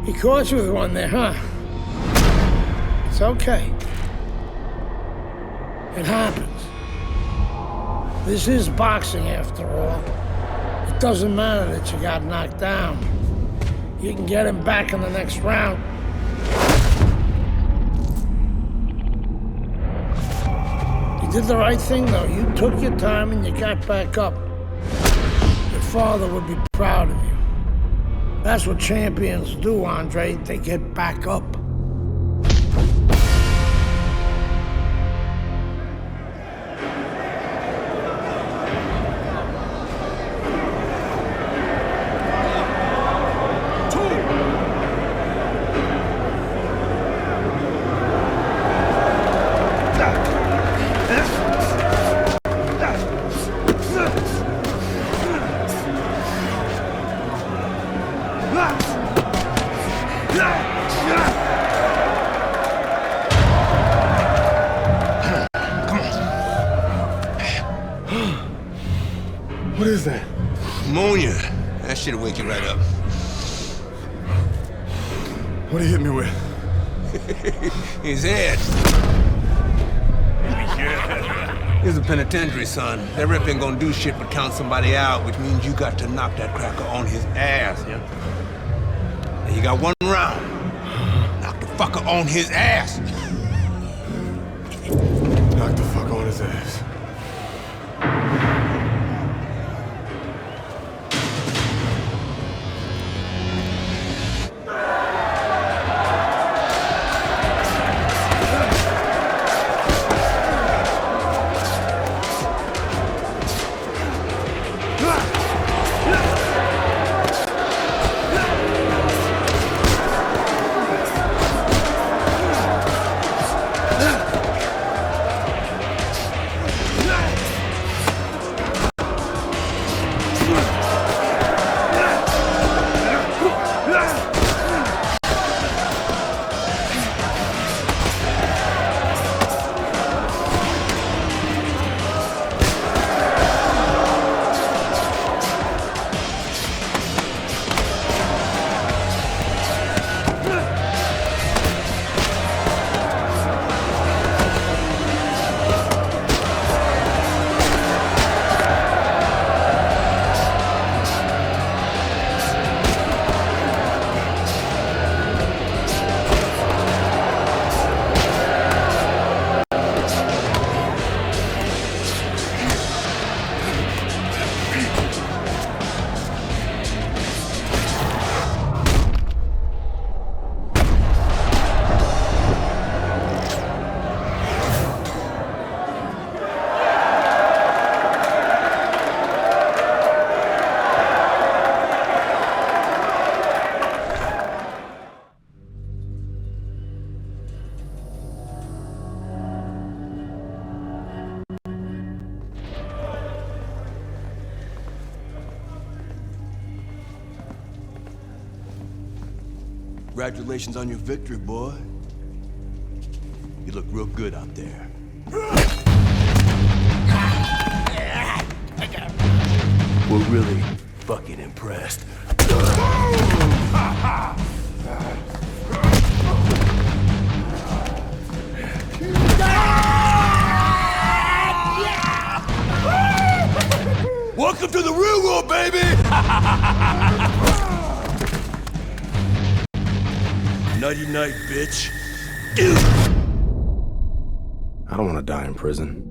He caught you with one there, huh? It's okay. It happens. This is boxing, after all. It doesn't matter that you got knocked down. You can get him back in the next round. You did the right thing, though. You took your time and you got back up. Your father would be proud of you. That's what champions do, Andre. They get back up. What is that? Ammonia. That shit'll wake you right up. What did he hit me with? His head. He's a penitentiary, son. That rep ain't gonna do shit but count somebody out, which means you got to knock that cracker on his ass, yeah? And you got one round. Knock the fucker on his ass. Knock the fuck on his ass. Congratulations on your victory, boy. You look real good out there. We're really fucking impressed. Welcome to the real world, baby! Nighty night, bitch. I don't want to die in prison.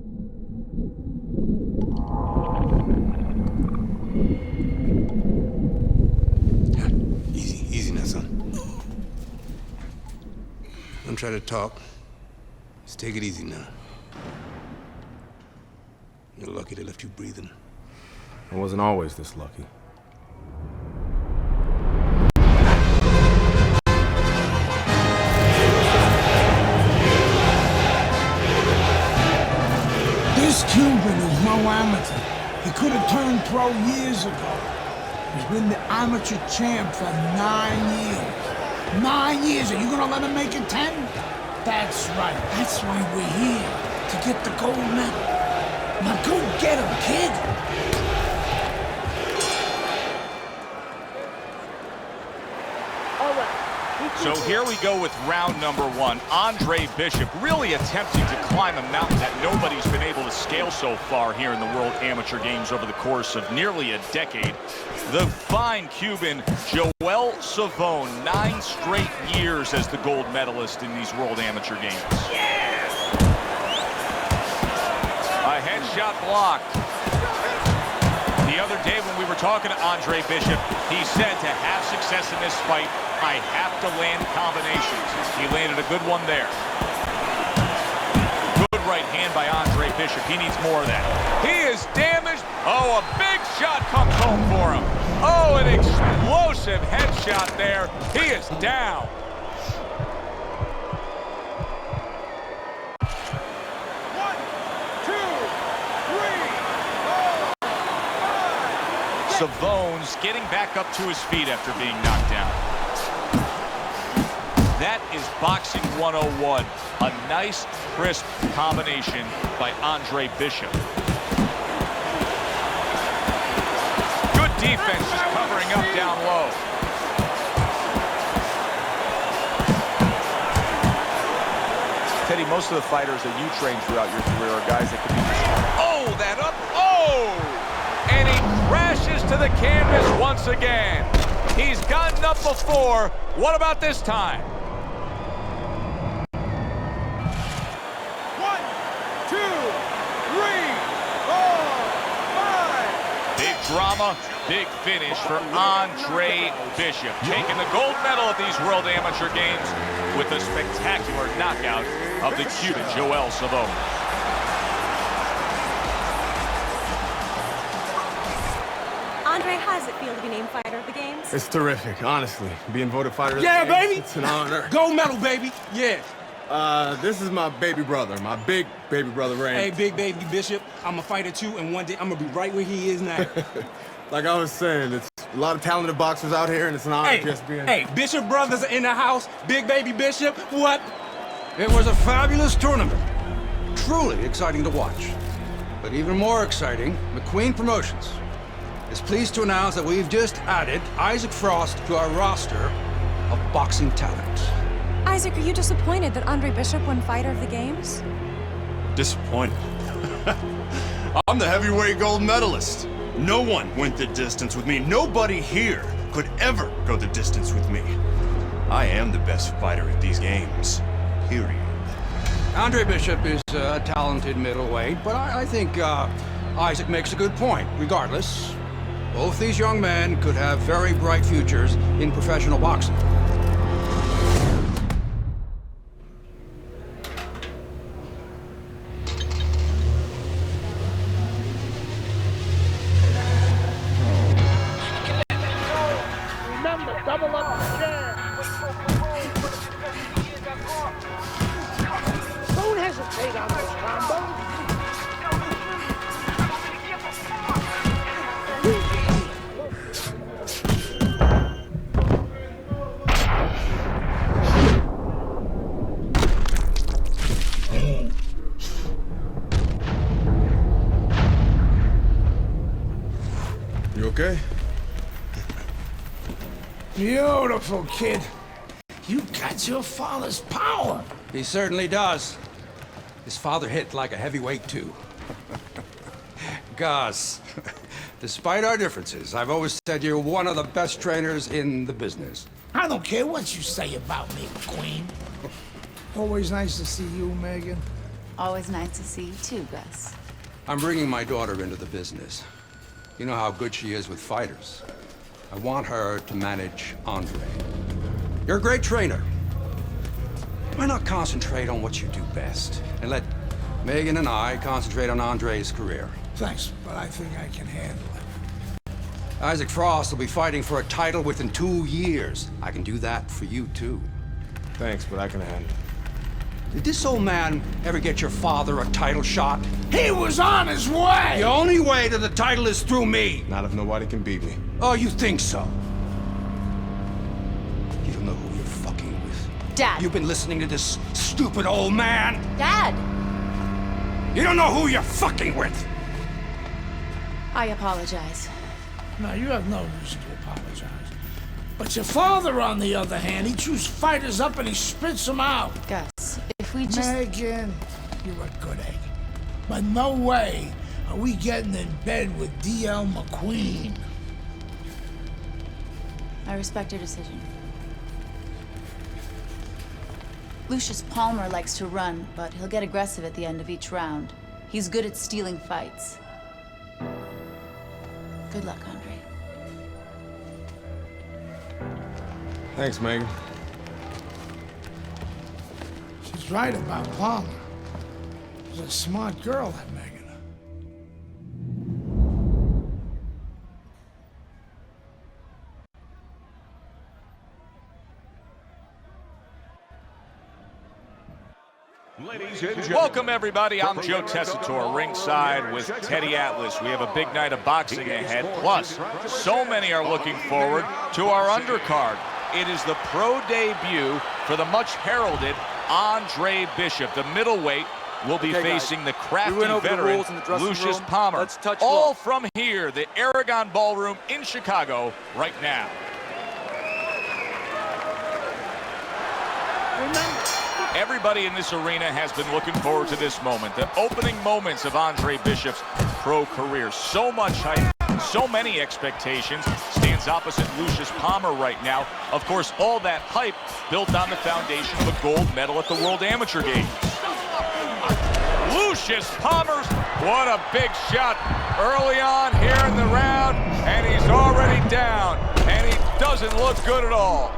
Easy now, son. Don't try to talk. Just take it easy now. You're lucky they left you breathing. I wasn't always this lucky. This Cuban is no amateur. He could have turned pro years ago. He's been the amateur champ for 9 years. 9 years. Are you gonna let him make it 10? That's right. That's why we're here. To get the gold medal. Now go get him, kid. So here we go with round number 1. Andre Bishop really attempting to climb a mountain that nobody's been able to scale so far here in the World Amateur Games over the course of nearly a decade. The fine Cuban Joel Savone, 9 straight years as the gold medalist in these World Amateur Games. A headshot blocked. The other day when we were talking to Andre Bishop, he said to have success in this fight, I have to land combinations. He landed a good one there. Good right hand by Andre Bishop. He needs more of that. He is damaged. Oh, a big shot comes home for him. Oh, an explosive headshot there. He is down. Savone's getting back up to his feet after being knocked down. That is boxing 101. A nice, crisp combination by Andre Bishop. Good defense, just covering up down low. Teddy, most of the fighters that you train throughout your career are guys that can be... Oh, that up! Oh! And he crashes to the canvas once again. He's gotten up before. What about this time? 1, 2, 3, 4, 5. Big drama, big finish for Andre Bishop, taking the gold medal at these World Amateur Games with a spectacular knockout of the Cuban Joel Savone. Andre, how does it feel to be named Fighter of the Games? It's terrific, honestly. Being voted fighter of Yeah, the Games, baby. it's an honor. Gold medal, baby. Yeah. This is my baby brother, my big baby brother, Ray. Hey, big baby Bishop. I'm a fighter too, and one day I'm gonna be right where he is now. Like I was saying, it's a lot of talented boxers out here, and it's an honor just being... Hey, Bishop brothers are in the house. Big baby Bishop, what? It was a fabulous tournament. Truly exciting to watch. But even more exciting, McQueen Promotions is pleased to announce that we've just added Isaac Frost to our roster of boxing talent. Isaac, are you disappointed that Andre Bishop won Fighter of the Games? Disappointed. I'm the heavyweight gold medalist. No one went the distance with me. Nobody here could ever go the distance with me. I am the best fighter at these games. Period. Andre Bishop is a talented middleweight, but I think Isaac makes a good point. Regardless, both these young men could have very bright futures in professional boxing. Remember, double up the chair. Don't hesitate on those combos. You okay? Beautiful, kid. You got your father's power. He certainly does. His father hit like a heavyweight, too. Gus, despite our differences, I've always said you're one of the best trainers in the business. I don't care what you say about me, Queen. Always nice to see you, Megan. Always nice to see you too, Gus. I'm bringing my daughter into the business. You know how good she is with fighters. I want her to manage Andre. You're a great trainer. Why not concentrate on what you do best and let Megan and I concentrate on Andre's career? Thanks, but I think I can handle it. Isaac Frost will be fighting for a title within 2 years. I can do that for you, too. Thanks, but I can handle it. Did this old man ever get your father a title shot? He was on his way! The only way to the title is through me. Not if nobody can beat me. Oh, you think so? You don't know who you're fucking Dad. You've been listening to this stupid old man? Dad! You don't know who you're fucking with! I apologize. No, you have no reason to apologize. But your father, on the other hand, he chews fighters up and he spits them out. Gus, if we just... Megan, you're a good egg. But no way are we getting in bed with D.L. McQueen. I respect your decision. Lucius Palmer likes to run, but he'll get aggressive at the end of each round. He's good at stealing fights. Good luck, Andre. Thanks, Megan. She's right about Palmer. She's a smart girl, that Megan. Welcome, everybody. I'm Joe Tessitore, ringside with Teddy Atlas. We have a big night of boxing ahead. Plus, so many are looking forward to our undercard. It is the pro debut for the much-heralded Andre Bishop. The middleweight will be facing the crafty veteran Lucius Palmer. All from here, the Aragon Ballroom in Chicago, right now. Everybody in this arena has been looking forward to this moment, the opening moments of Andre Bishop's pro career. So much hype, so many expectations. Stands opposite Lucius Palmer right now. Of course, all that hype built on the foundation of a gold medal at the World Amateur Games. Lucius Palmer, what a big shot early on here in the round, and he's already down, and he doesn't look good at all.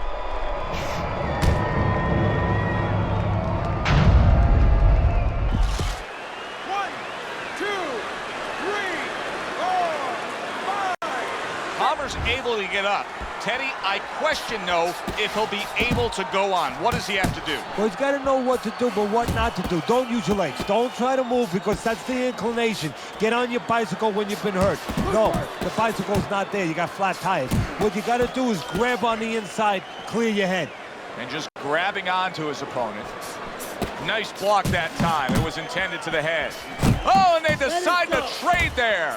Palmer's able to get up. Teddy, I question, though, if he'll be able to go on. What does he have to do? Well, he's got to know what to do, but what not to do. Don't use your legs. Don't try to move because that's the inclination. Get on your bicycle when you've been hurt. No, the bicycle's not there. You got flat tires. What you got to do is grab on the inside, clear your head. And just grabbing onto his opponent. Nice block that time. It was intended to the head. Oh, and they decide to trade there.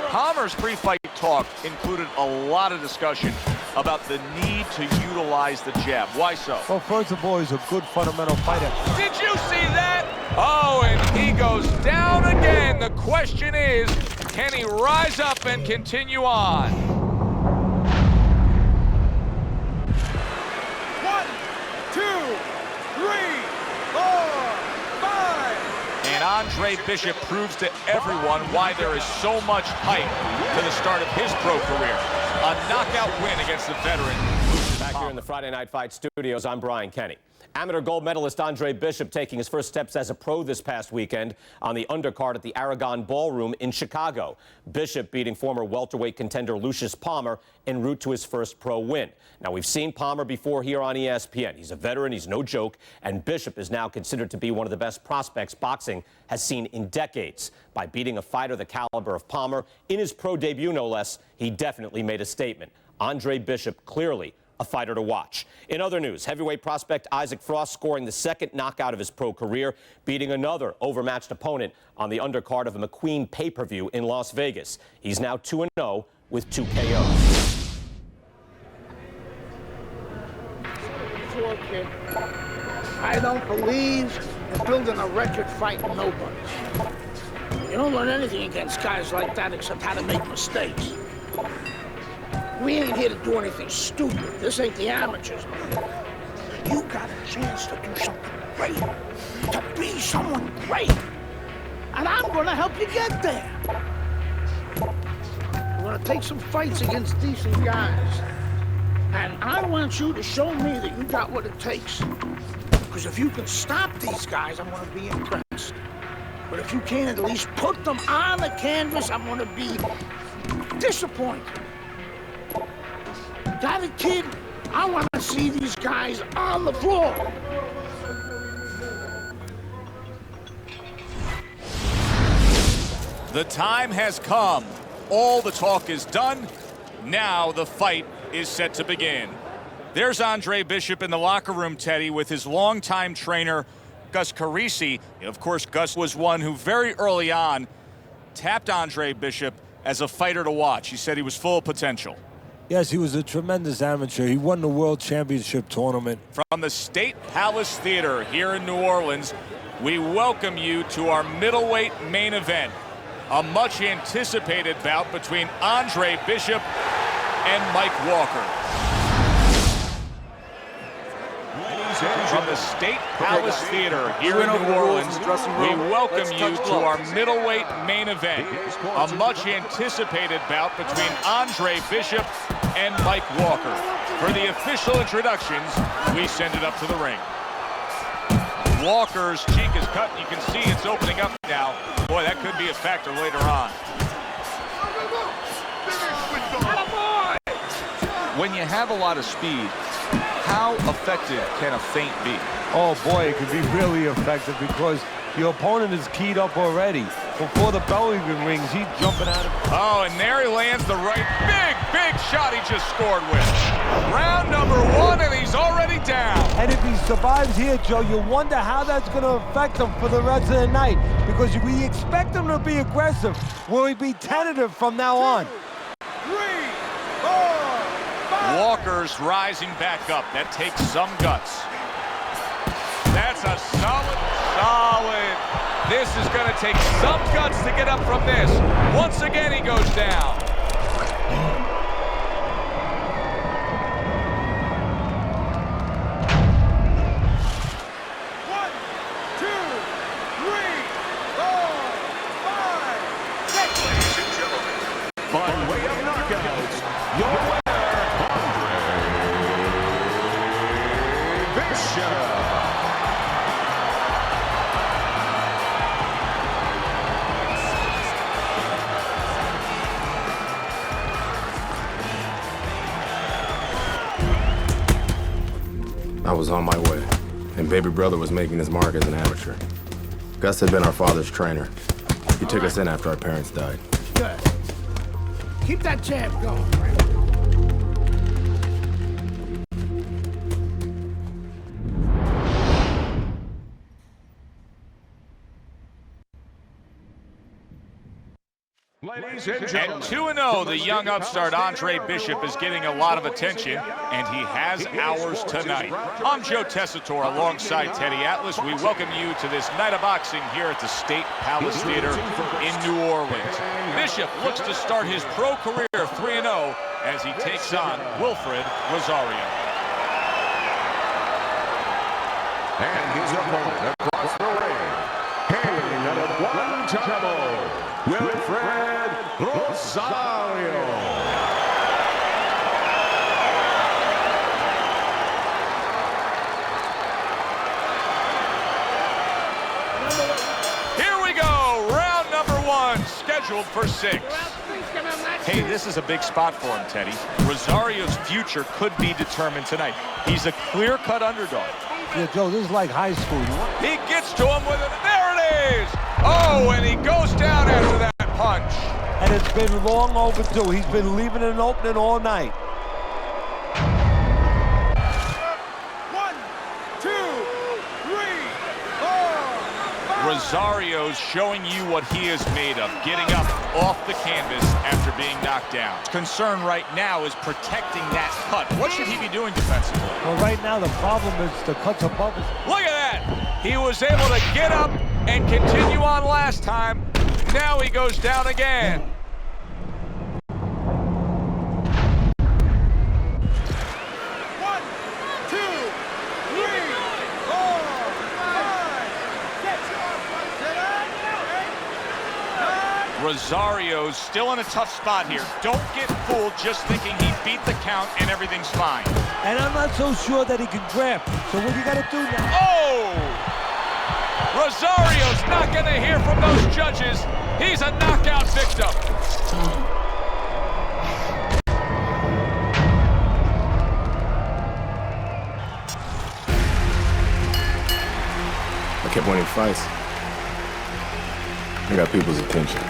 Palmer's pre-fight talk included a lot of discussion about the need to utilize the jab. Why so? Well, first of all, he's a good fundamental fighter. Did you see that? Oh, and he goes down again. The question is, can he rise up and continue on? 1, 2, 3, 4, 5. And Andre Bishop proves to everyone why there is so much hype to the start of his pro career. A knockout win against the veteran. Back here in the Friday Night Fight studios, I'm Brian Kenny. Amateur gold medalist Andre Bishop taking his first steps as a pro this past weekend on the undercard at the Aragon Ballroom in Chicago. Bishop beating former welterweight contender Lucius Palmer en route to his first pro win. Now, we've seen Palmer before here on ESPN. He's a veteran, he's no joke, and Bishop is now considered to be one of the best prospects boxing has seen in decades. By beating a fighter the caliber of Palmer in his pro debut, no less, he definitely made a statement. Andre Bishop clearly a fighter to watch. In other news, heavyweight prospect Isaac Frost scoring the second knockout of his pro career, beating another overmatched opponent on the undercard of a McQueen pay-per-view in Las Vegas. He's now 2-0 with 2 KOs. I don't believe in building a record fighting nobody. You don't learn anything against guys like that except how to make mistakes. We ain't here to do anything stupid. This ain't the amateurs. You got a chance to do something great, to be someone great. And I'm gonna help you get there. We're gonna take some fights against decent guys. And I want you to show me that you got what it takes. Because if you can stop these guys, I'm gonna be impressed. But if you can't at least put them on the canvas, I'm gonna be disappointed. Got it, kid? I want to see these guys on the floor. The time has come. All the talk is done. Now the fight is set to begin. There's Andre Bishop in the locker room, Teddy, with his longtime trainer, Gus Carisi. Of course, Gus was one who very early on tapped Andre Bishop as a fighter to watch. He said he was full of potential. Yes, he was a tremendous amateur. He won the World Championship tournament. From the State Palace Theater here in New Orleans, we welcome you to our middleweight main event. A much anticipated bout between Andre Bishop and Mike Walker. From the State Palace Theater here in New Orleans, we welcome you to our middleweight main event. A much anticipated bout between Andre Bishop and Mike Walker. For the official introductions, we send it up to the ring. Walker's cheek is cut. You can see it's opening up now. Boy, that could be a factor later on. When you have a lot of speed, how effective can a feint be? Oh boy, it can be really effective because your opponent is keyed up already. Before the bell even rings, he's jumping out of... Oh, and there he lands the right big shot he just scored with. Round number 1, and he's already down. And if he survives here, Joe, you wonder how that's going to affect him for the rest of the night. Because we expect him to be aggressive. Will he be tentative from now on? 3, 4, 5. Walker's rising back up. That takes some guts. That's a solid. This is going to take some guts to get up from this. Once again, he goes down. One, two, three, 4, 5, 6. Ladies and gentlemen, by way of knockouts, your winner, Andre Bishop. I was on my way, and baby brother was making his mark as an amateur. Gus had been our father's trainer. He took us in after our parents died. Good. Keep that jab going. At 2-0, the young upstart Andre Bishop is getting a lot of attention, and he has ours tonight. I'm Joe Tessitore alongside Teddy Atlas. We welcome you to this night of boxing here at the State Palace Theater in New Orleans. Bishop looks to start his pro career 3-0 as he takes on Wilfred Rosario. And his opponent across the ring, hailing out of Guantanamo, Wilfred Rosario. Here we go, round number 1, scheduled for 6. Hey, this is a big spot for him, Teddy. Rosario's future could be determined tonight. He's a clear-cut underdog. Yeah, Joe, this is like high school. He gets to him with it. There it is! Oh, and he goes down after that punch. And it's been long overdue. He's been leaving an opening all night. 1, 2, 3, 4, 5. Rosario's showing you what he is made of, getting up off the canvas after being knocked down. His concern right now is protecting that cut. What should he be doing defensively? Well, right now the problem is the cuts above his... Look at that! He was able to get up and continue on last time. Now he goes down again. One, two, three, 4, 5, 6. Rosario's still in a tough spot here. Don't get fooled just thinking he beat the count and everything's fine. And I'm not so sure that he can grab. So what you got to do now? Oh! Rosario's not going to hear from those judges. He's a knockout victim. I kept winning fights. I got people's attention.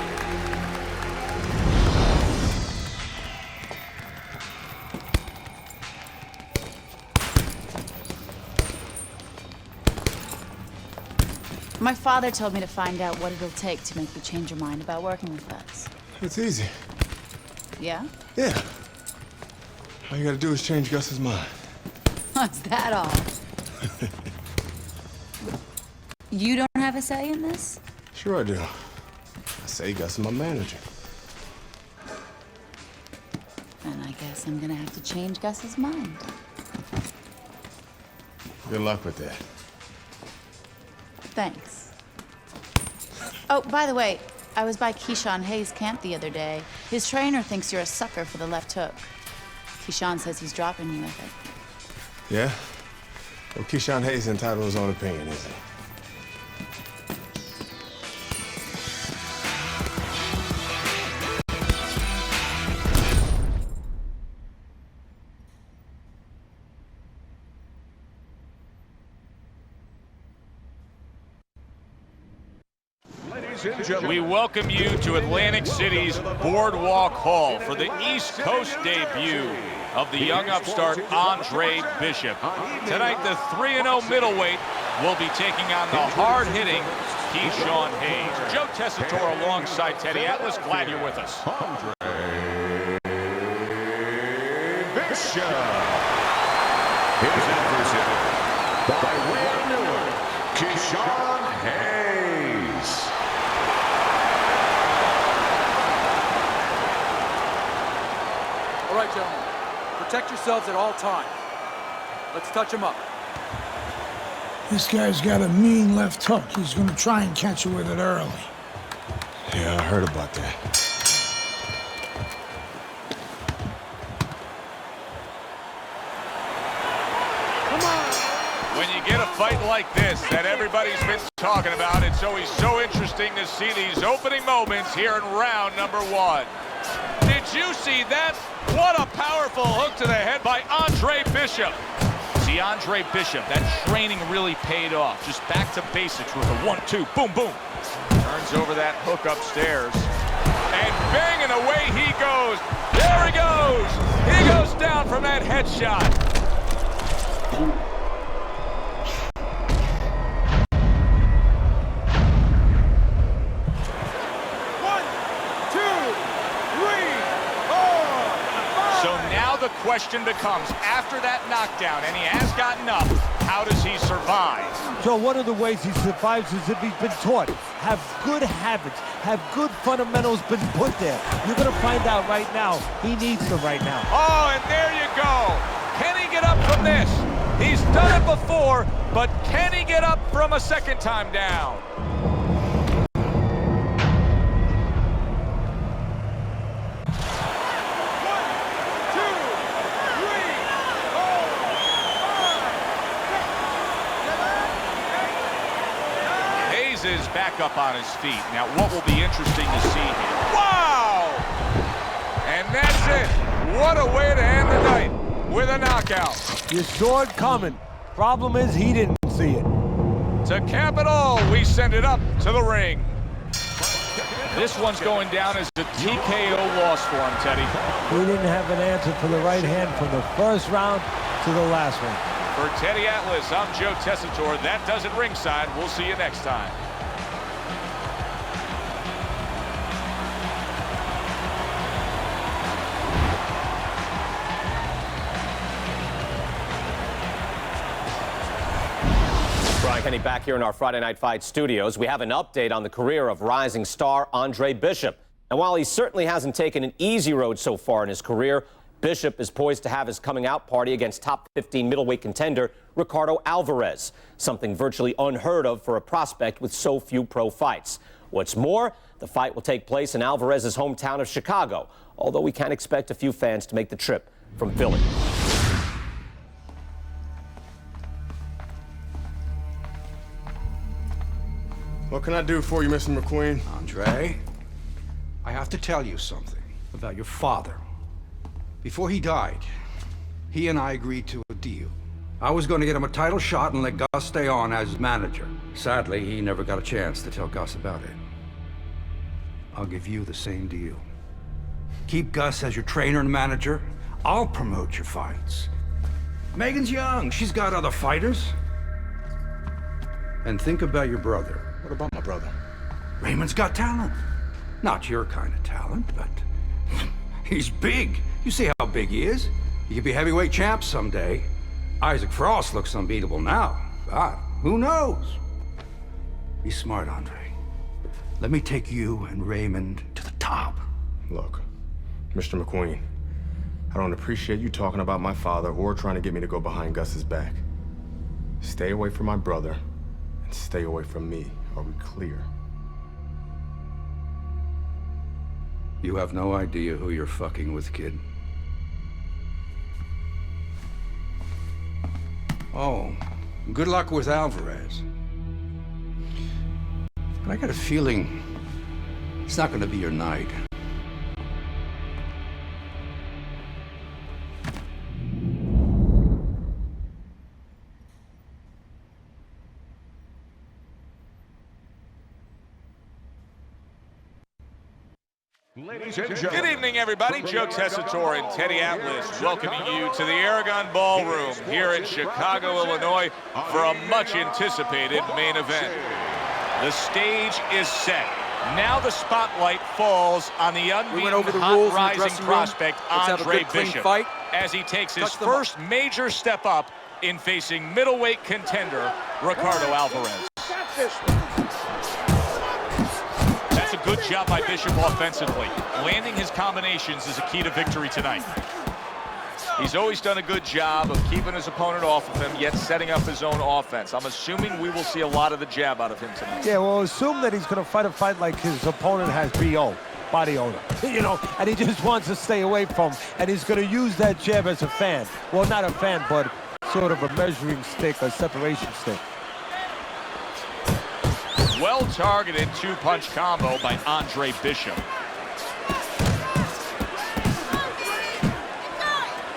My father told me to find out what it'll take to make you change your mind about working with us. It's easy. Yeah? Yeah. All you gotta do is change Gus's mind. What's that all? You don't have a say in this? Sure I do. I say Gus is my manager. And I guess I'm gonna have to change Gus's mind. Good luck with that. Thanks. Oh, by the way, I was by Keyshawn Hayes' camp the other day. His trainer thinks you're a sucker for the left hook. Keyshawn says he's dropping you, I think. Yeah? Well, Keyshawn Hayes is entitled to his own opinion, isn't he? We welcome you to Atlantic City's Boardwalk Hall for the East Coast debut of the young upstart Andre Bishop. Tonight, the 3-0 middleweight will be taking on the hard-hitting Keyshawn Hayes. Joe Tessitore alongside Teddy Atlas. Glad you're with us. Andre Bishop. His adversary, by way of Newark, Keyshawn Hayes. All right, gentlemen. Protect yourselves at all times. Let's touch him up. This guy's got a mean left hook. He's gonna try and catch you with it early. Yeah, I heard about that. Come on! When you get a fight like this that everybody's been talking about, it's always so interesting to see these opening moments here in round number 1. Did you see that? What a powerful hook to the head by Andre Bishop. See, Andre Bishop, that training really paid off. Just back to basics with a 1-2, boom, boom. Turns over that hook upstairs. And bang, and away he goes. There he goes. He goes down from that headshot. The question becomes, after that knockdown, and he has gotten up, how does he survive? So one of the ways he survives is if he's been taught. Have good habits, have good fundamentals been put there. You're gonna find out right now, he needs them right now. Oh, and there you go. Can he get up from this? He's done it before, but can he get up from a second time down? Is back up on his feet. Now, what will be interesting to see here? Wow! And that's it. What a way to end the night with a knockout. You saw it coming. Problem is, he didn't see it. To cap it all, we send it up to the ring. This one's going down as a TKO loss for him, Teddy. He didn't have an answer for the right hand from the first round to the last one. For Teddy Atlas, I'm Joe Tessitore. That does it ringside. We'll see you next time. Brian Kenny back here in our Friday Night Fight studios. We have an update on the career of rising star Andre Bishop. And while he certainly hasn't taken an easy road so far in his career, Bishop is poised to have his coming out party against top 15 middleweight contender Ricardo Alvarez, something virtually unheard of for a prospect with so few pro fights. What's more, the fight will take place in Alvarez's hometown of Chicago, although we can expect a few fans to make the trip from Philly. What can I do for you, Mr. McQueen? Andre, I have to tell you something about your father. Before he died, he and I agreed to a deal. I was going to get him a title shot and let Gus stay on as his manager. Sadly, he never got a chance to tell Gus about it. I'll give you the same deal. Keep Gus as your trainer and manager. I'll promote your fights. Megan's young. She's got other fighters. And think about your brother. What about my brother? Raymond's got talent. Not your kind of talent, but he's big. You see how big he is? He could be heavyweight champ someday. Isaac Frost looks unbeatable now. God, who knows? Be smart, Andre. Let me take you and Raymond to the top. Look, Mr. McQueen, I don't appreciate you talking about my father or trying to get me to go behind Gus's back. Stay away from my brother and stay away from me. Are we clear? You have no idea who you're fucking with, kid. Oh, good luck with Alvarez. But I got a feeling it's not gonna be your night. Good evening, everybody. Joe Tessitore and Teddy Atlas welcoming you to the Aragon Ballroom here in Chicago, Illinois for a much-anticipated main event. The stage is set. Now the spotlight falls on the unbeaten, hot rising prospect Andre Bishop as he takes his first major step up in facing middleweight contender Ricardo Alvarez. That's a good job by Bishop offensively. Landing his combinations is a key to victory tonight. He's always done a good job of keeping his opponent off of him, yet setting up his own offense. I'm assuming we will see a lot of the jab out of him tonight. Yeah, well, assume that he's going to fight a fight like his opponent has BO, body odor, you know, and he just wants to stay away from, and he's going to use that jab as a fan. Well, not a fan, but sort of a measuring stick, a separation stick. Well-targeted two-punch combo by Andre Bishop.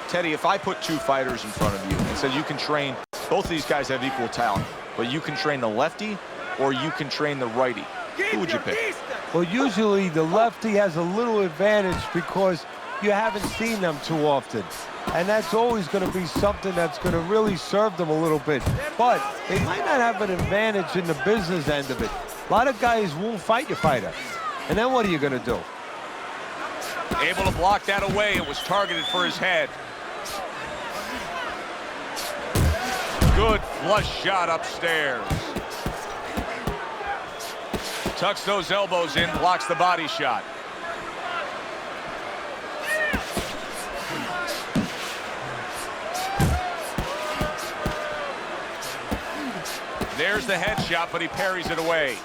Teddy, if I put two fighters in front of you and said you can train, both of these guys have equal talent, but you can train the lefty or you can train the righty, who would you pick? Well, usually the lefty has a little advantage because you haven't seen them too often. And that's always going to be something that's going to really serve them a little bit. But they might not have an advantage in the business end of it. A lot of guys won't fight your fighter. And then what are you going to do? Able to block that away. It was targeted for his head. Good flush shot upstairs. Tucks those elbows in, blocks the body shot. There's the headshot, but he parries it away.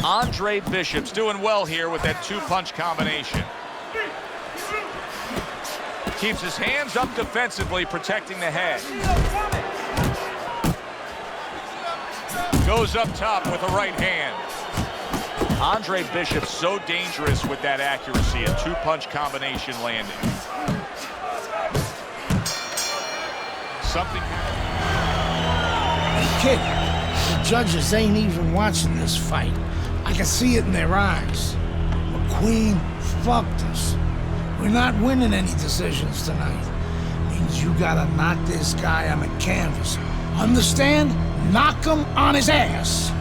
Andre Bishop's doing well here with that two-punch combination. Keeps his hands up defensively, protecting the head. Goes up top with a right hand. Andre Bishop so dangerous with that accuracy, a two-punch combination landing. Something. Kid, the judges ain't even watching this fight. I can see it in their eyes. McQueen fucked us. We're not winning any decisions tonight. Means you gotta knock this guy on the canvas. Understand? Knock him on his ass.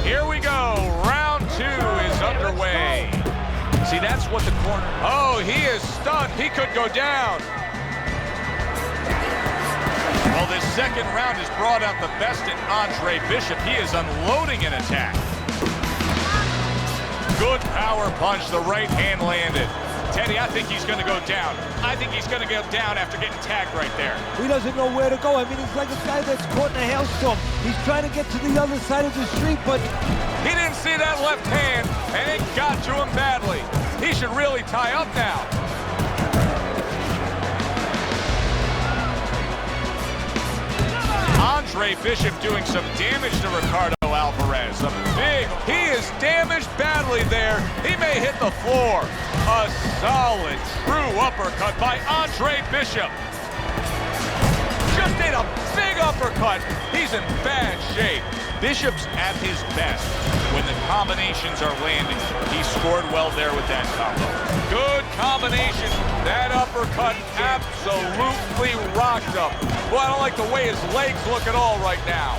Here we go. Round two is underway. See, that's what the corner... Oh, he is stunned. He could go down. Well, this second round has brought out the best in Andre Bishop. He is unloading an attack. Good power punch. The right hand landed. Teddy, I think he's going to go down. I think he's going to go down after getting tagged right there. He doesn't know where to go. I mean, he's like a guy that's caught in a hailstorm. He's trying to get to the other side of the street, but... He didn't see that left hand, and it got to him badly. He should really tie up now. Andre Bishop doing some damage to Ricardo Alvarez. He is damaged badly there. He may hit the floor. A solid, true uppercut by Andre Bishop. Just ate a big uppercut. He's in bad shape. Bishop's at his best when the combinations are landing. He scored well there with that combo. Good combination. That uppercut absolutely rocked him. Boy, I don't like the way his legs look at all right now.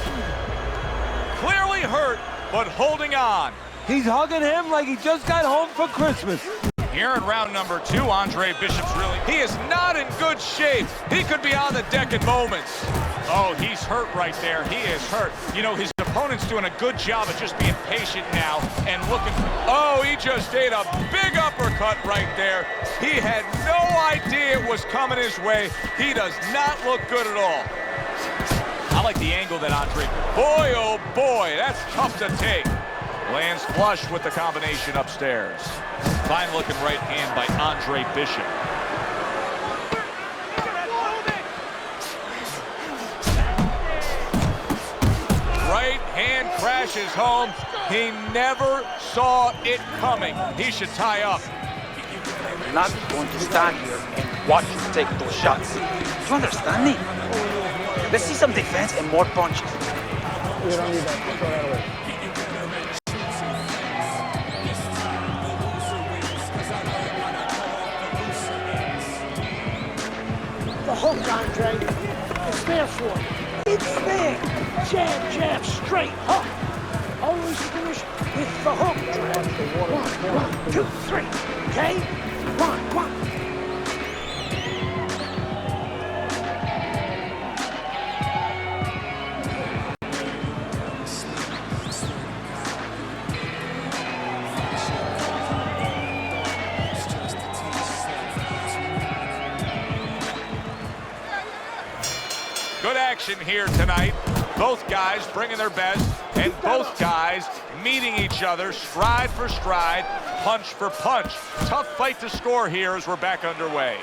Clearly hurt, but holding on. He's hugging him like he just got home for Christmas. Here in round number 2, Andre Bishop's he is not in good shape. He could be on the deck in moments. Oh, he's hurt right there. He is hurt. You know, his opponent's doing a good job of just being patient now and looking. Oh, he just ate a big uppercut right there. He had no idea it was coming his way. He does not look good at all. I like the angle that Andre. Boy, oh boy, that's tough to take. Lands flush with the combination upstairs. Fine looking right hand by Andre Bishop. Right hand crashes home. He never saw it coming. He should tie up. I'm not going to stand here and watch you take those shots. Do you understand me? Let's see some defense and more punches. You don't need that. Throw that away. The hook, Andre. It's there for you. It's there. Jab, jab, straight hook. Always finish with the hook. 1, 2, 3. Okay? 1. Good action here tonight. Both guys bringing their best, and both guys meeting each other stride for stride, punch for punch. Tough fight to score here as we're back underway.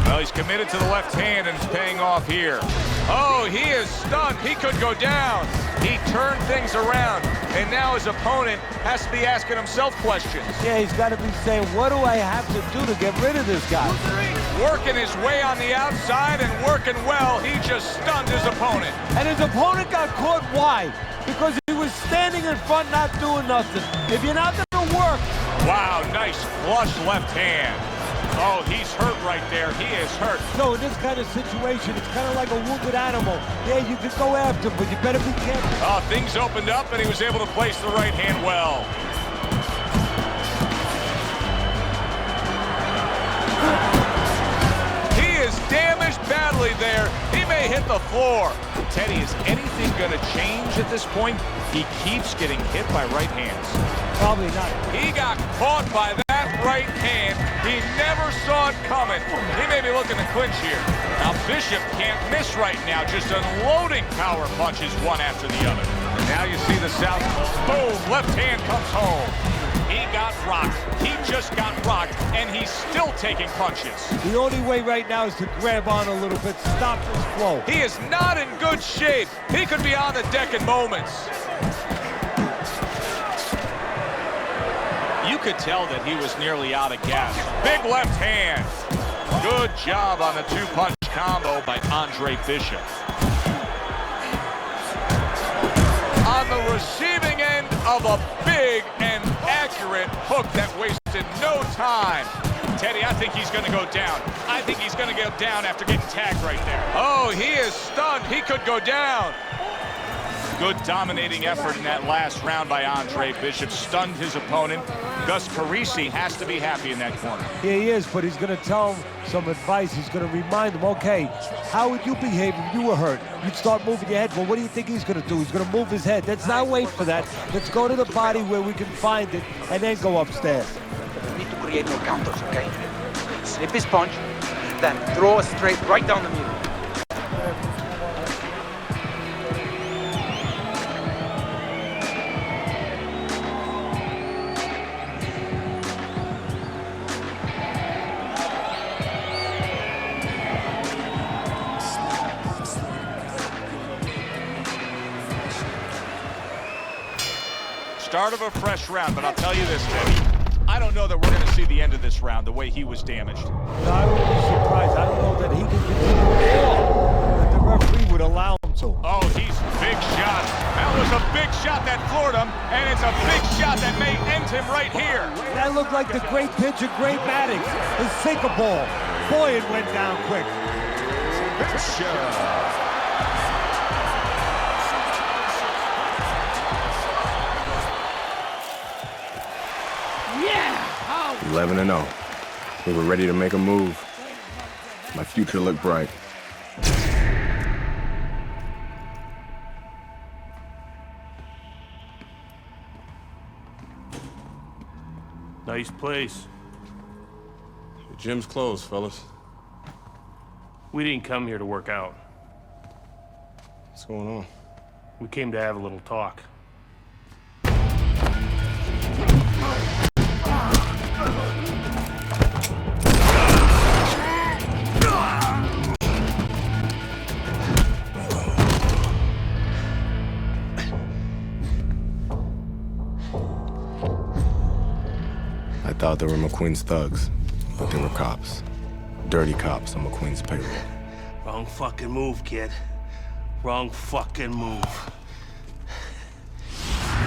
Well, he's committed to the left hand and it's paying off here. Oh, he is stunned. He could go down. He turned things around, and now his opponent has to be asking himself questions. Yeah, he's got to be saying, what do I have to do to get rid of this guy? Working his way on the outside and working well. He just stunned his opponent. And his opponent got caught. Why? Because he was standing in front not doing nothing. If you're not going to work. Wow, nice flush left hand. Oh, he's hurt right there. He is hurt. No, in this kind of situation, it's kind of like a wounded animal. Yeah, you can go after him, but you better be careful. Oh, things opened up, and he was able to place the right hand well. He is damaged badly there. He may hit the floor. Teddy, is anything going to change at this point? He keeps getting hit by right hands. Probably not. He got caught by that right hand. He never saw it coming. He may be looking to clinch here. Now Bishop can't miss right now, just unloading power punches one after the other. And now you see the southpaw. Boom, left hand comes home. He got rocked. He just got rocked, and he's still taking punches. The only way right now is to grab on a little bit, stop this flow. He is not in good shape. He could be on the deck in moments. You could tell that he was nearly out of gas. Big left hand. Good job on the two-punch combo by Andre Bishop. On the receiving end of a big and accurate hook that wasted no time. Teddy, I think he's going to go down. I think he's going to go down after getting tagged right there. Oh, he is stunned. He could go down. Good dominating effort in that last round by Andre Bishop. Stunned his opponent. Gus Carisi has to be happy in that corner. Yeah, he is, but he's going to tell him some advice. He's going to remind him, okay, how would you behave if you were hurt? You'd start moving your head. Well, what do you think he's going to do? He's going to move his head. Let's not wait for that. Let's go to the body where we can find it and then go upstairs. You need to create more counters, okay? Slip his punch, then throw a straight right down the middle. Start of a fresh round, but I'll tell you this, Teddy. I don't know that we're going to see the end of this round the way he was damaged. No, I would be surprised. I don't know that he can continue at all, that the referee would allow him to. Oh, he's big shot. That was a big that floored him, and it's a big shot that may end him right here. That looked like the great pitcher, Great Maddox, his sinker ball. Boy, it went down quick. Bishop. 11-0. We were ready to make a move. My future looked bright. Nice place. The gym's closed, fellas. We didn't come here to work out. What's going on? We came to have a little talk. I thought they were McQueen's thugs, but they were cops. Dirty cops on McQueen's payroll. Wrong fucking move, kid. Wrong fucking move.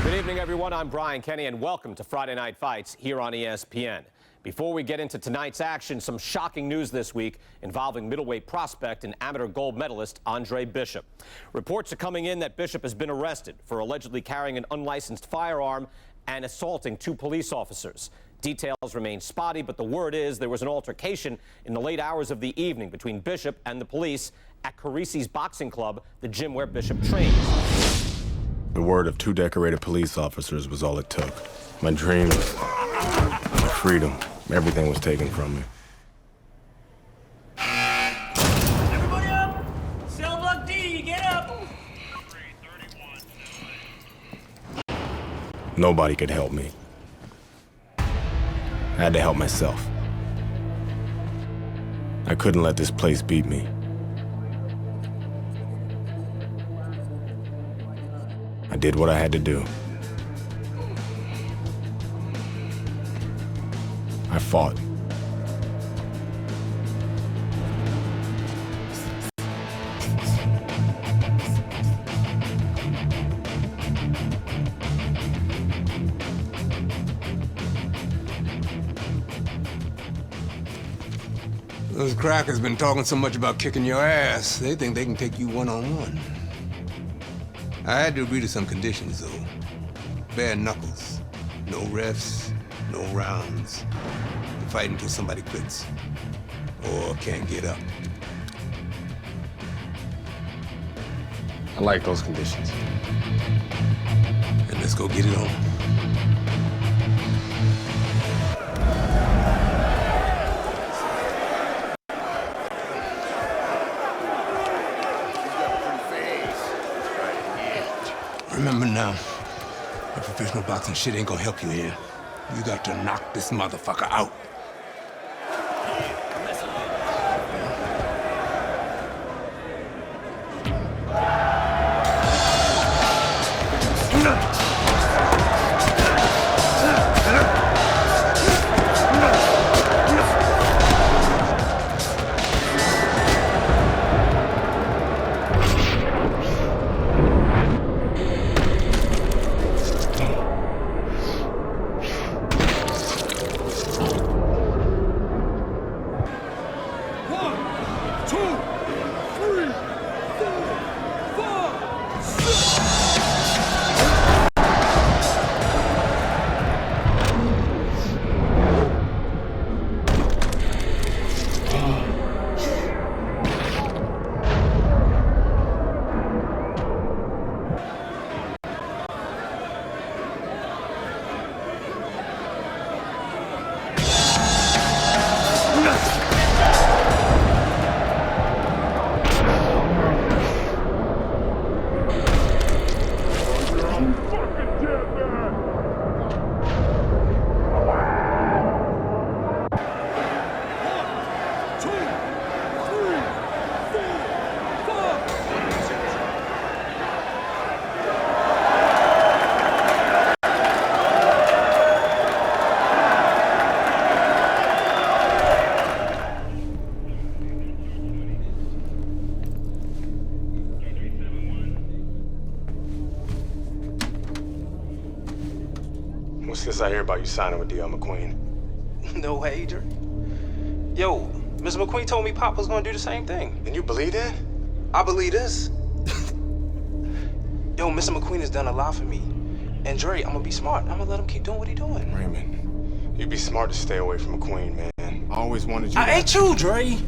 Good evening, everyone. I'm Brian Kenny, and welcome to Friday Night Fights here on ESPN. Before we get into tonight's action, some shocking news this week involving middleweight prospect and amateur gold medalist Andre Bishop. Reports are coming in that Bishop has been arrested for allegedly carrying an unlicensed firearm and assaulting 2 police officers. Details remain spotty, but the word is there was an altercation in the late hours of the evening between Bishop and the police at Carisi's Boxing Club, the gym where Bishop trains. The word of 2 decorated police officers was all it took. My dreams, my freedom, everything was taken from me. Everybody up! Cell block D, get up! Nobody could help me. I had to help myself. I couldn't let this place beat me. I did what I had to do. I fought. Those crackers been talking so much about kicking your ass, they think they can take you one-on-one. I had to agree to some conditions, though. Bare knuckles. No refs, no rounds. You fight until somebody quits. Or can't get up. I like those conditions. And let's go get it on. Remember now, that professional boxing shit ain't gonna help you here. You got to knock this motherfucker out. since I hear about you signing with D.L. McQueen. No way, Dre. Yo, Mr. McQueen told me Pop was gonna do the same thing. And you believe that? I believe this. Yo, Mr. McQueen has done a lot for me. And Dre, I'm gonna be smart. I'm gonna let him keep doing what he's doing. Raymond, you'd be smart to stay away from McQueen, man. I always wanted you I ain't you, Dre.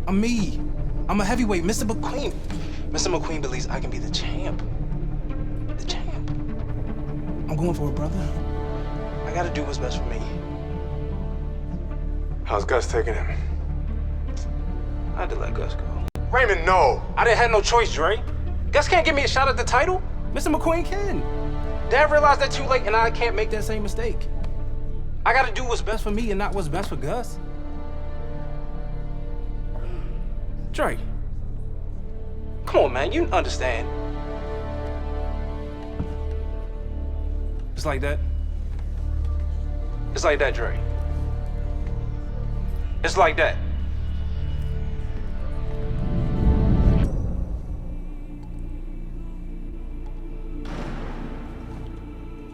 I'm me. I'm a heavyweight, Mr. McQueen. Mr. McQueen believes I can be the champ. The champ. I'm going for it, brother. I gotta do what's best for me. How's Gus taking him? I had to let Gus go. Raymond, no! I didn't have no choice, Dre. Gus can't give me a shot at the title. Mr. McQueen can. Dad realized that too late, and I can't make that same mistake. I gotta do what's best for me and not what's best for Gus. Dre, come on, man, you understand. It's like that. It's like that, Dre. It's like that.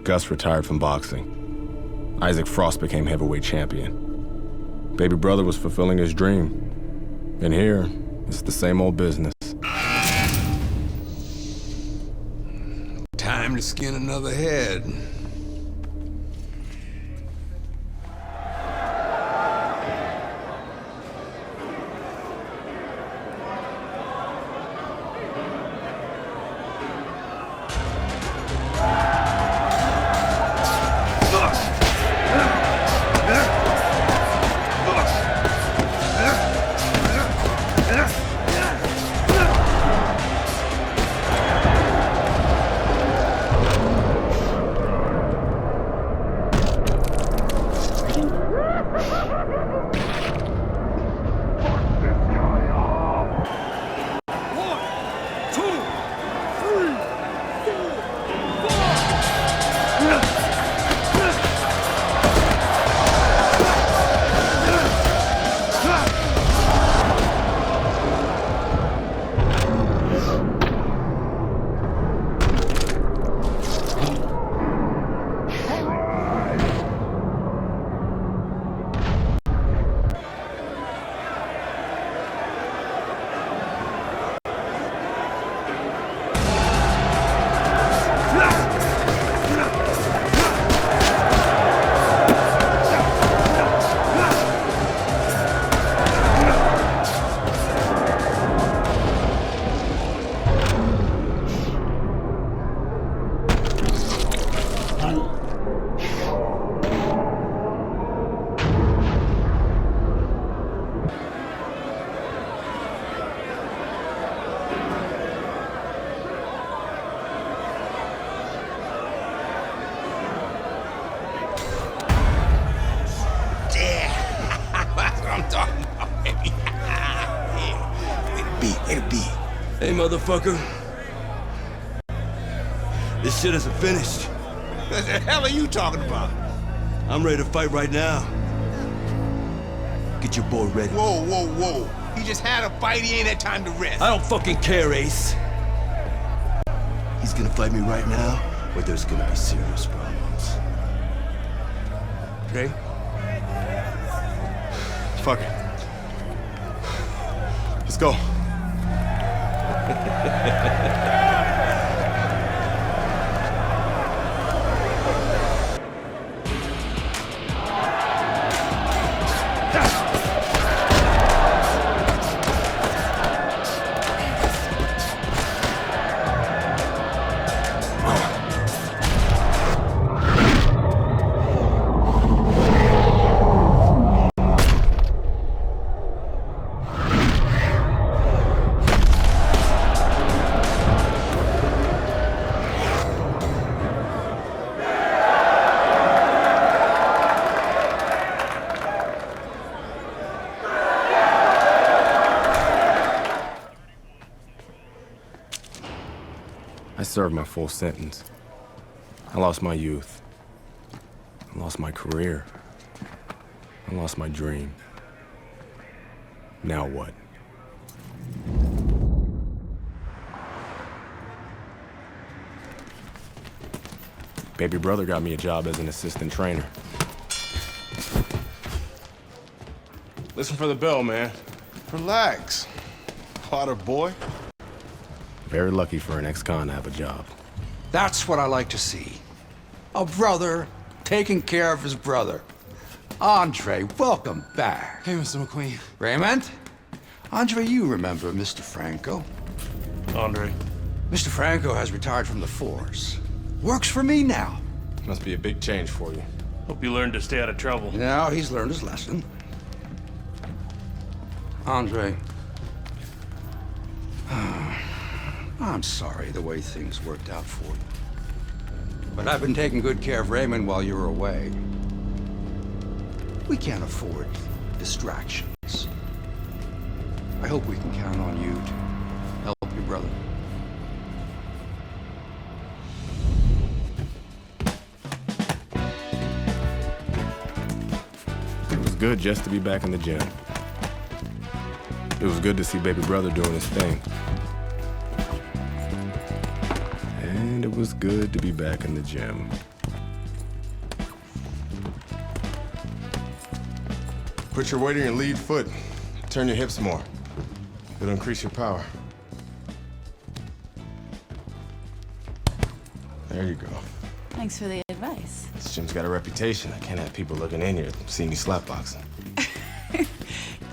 Gus retired from boxing. Isaac Frost became heavyweight champion. Baby brother was fulfilling his dream. And here, it's the same old business. Time to skin another head. Hey, motherfucker. This shit isn't finished. What the hell are you talking about? I'm ready to fight right now. Get your boy ready. Whoa, whoa, whoa. He just had a fight, he ain't had time to rest. I don't fucking care, Ace. He's gonna fight me right now, or there's gonna be serious problems. Okay? Fuck it. Let's go. I served my full sentence. I lost my youth. I lost my career. I lost my dream. Now what? Baby brother got me a job as an assistant trainer. Listen for the bell, man. Relax. Potter boy. Very lucky for an ex-con to have a job. That's what I like to see. A brother taking care of his brother. Andre, welcome back. Hey, Mr. McQueen. Raymond? Andre, you remember Mr. Franco? Andre. Mr. Franco has retired from the force. Works for me now. Must be a big change for you. Hope you learned to stay out of trouble. Now he's learned his lesson. Andre. I'm sorry the way things worked out for you. But I've been taking good care of Raymond while you were away. We can't afford distractions. I hope we can count on you to help your brother. It was good just to be back in the gym. It was good to see baby brother doing his thing. And it was good to be back in the gym. Put your weight on your lead foot. Turn your hips more. It'll increase your power. There you go. Thanks for the advice. This gym's got a reputation. I can't have people looking in here see me slapboxing.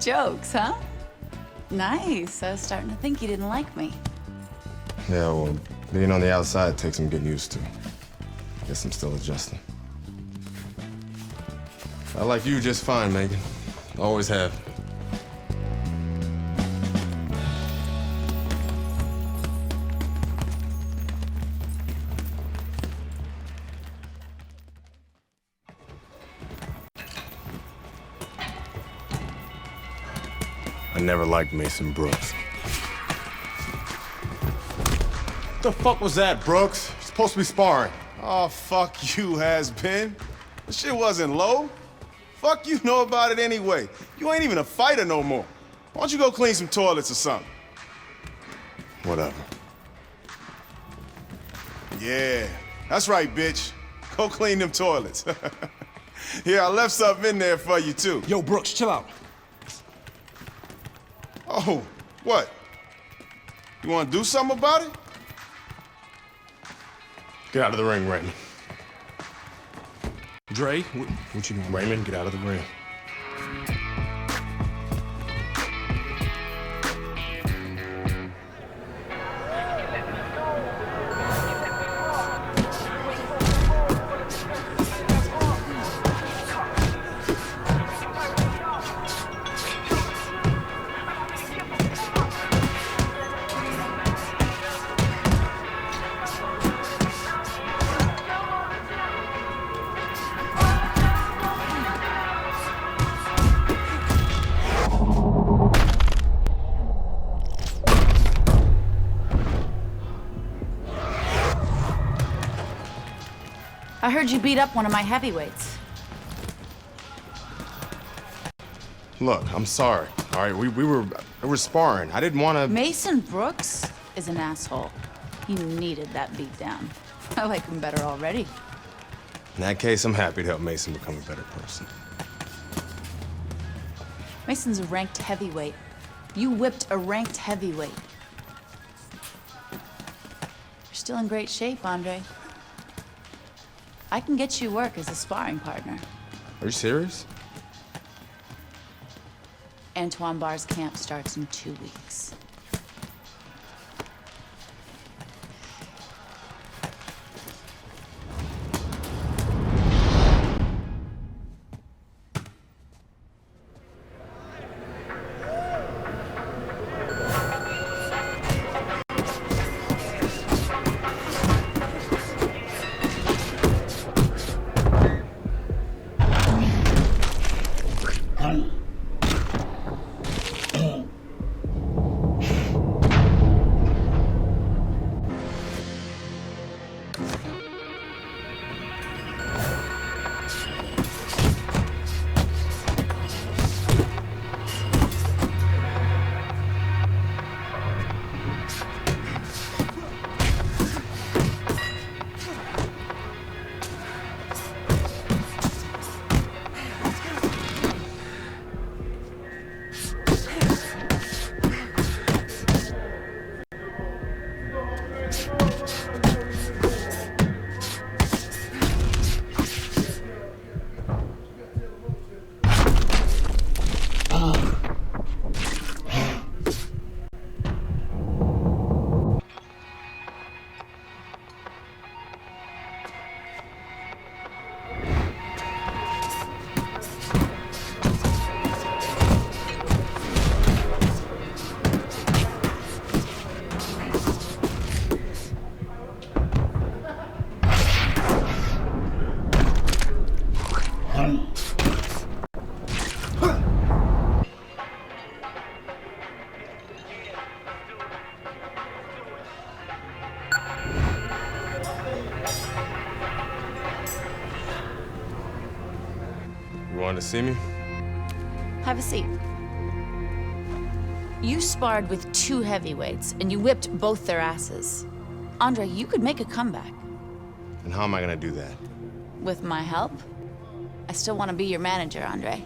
Jokes, huh? Nice. I was starting to think you didn't like me. Yeah, well, being on the outside takes some getting used to. Guess I'm still adjusting. I like you just fine, Megan. Always have. I never liked Mason Brooks. What the fuck was that, Brooks? You're supposed to be sparring. Oh, fuck you, has-been. The shit wasn't low. Fuck you know about it anyway. You ain't even a fighter no more. Why don't you go clean some toilets or something? Whatever. Yeah, that's right, bitch. Go clean them toilets. Here, I left something in there for you, too. Yo, Brooks, chill out. Oh, what? You want to do something about it? Get out of the ring, Raymond. Dre, what you doing? Raymond, get out of the ring. I heard you beat up one of my heavyweights. Look, I'm sorry. All right, we were sparring. I didn't want to. Mason Brooks is an asshole. He needed that beatdown. I like him better already. In that case, I'm happy to help Mason become a better person. Mason's a ranked heavyweight. You whipped a ranked heavyweight. You're still in great shape, Andre. I can get you work as a sparring partner. Are you serious? Antoine Barr's camp starts in 2 weeks. to see me? Have a seat. You sparred with 2 heavyweights, and you whipped both their asses. Andre, you could make a comeback. And how am I gonna do that? With my help? I still want to be your manager, Andre.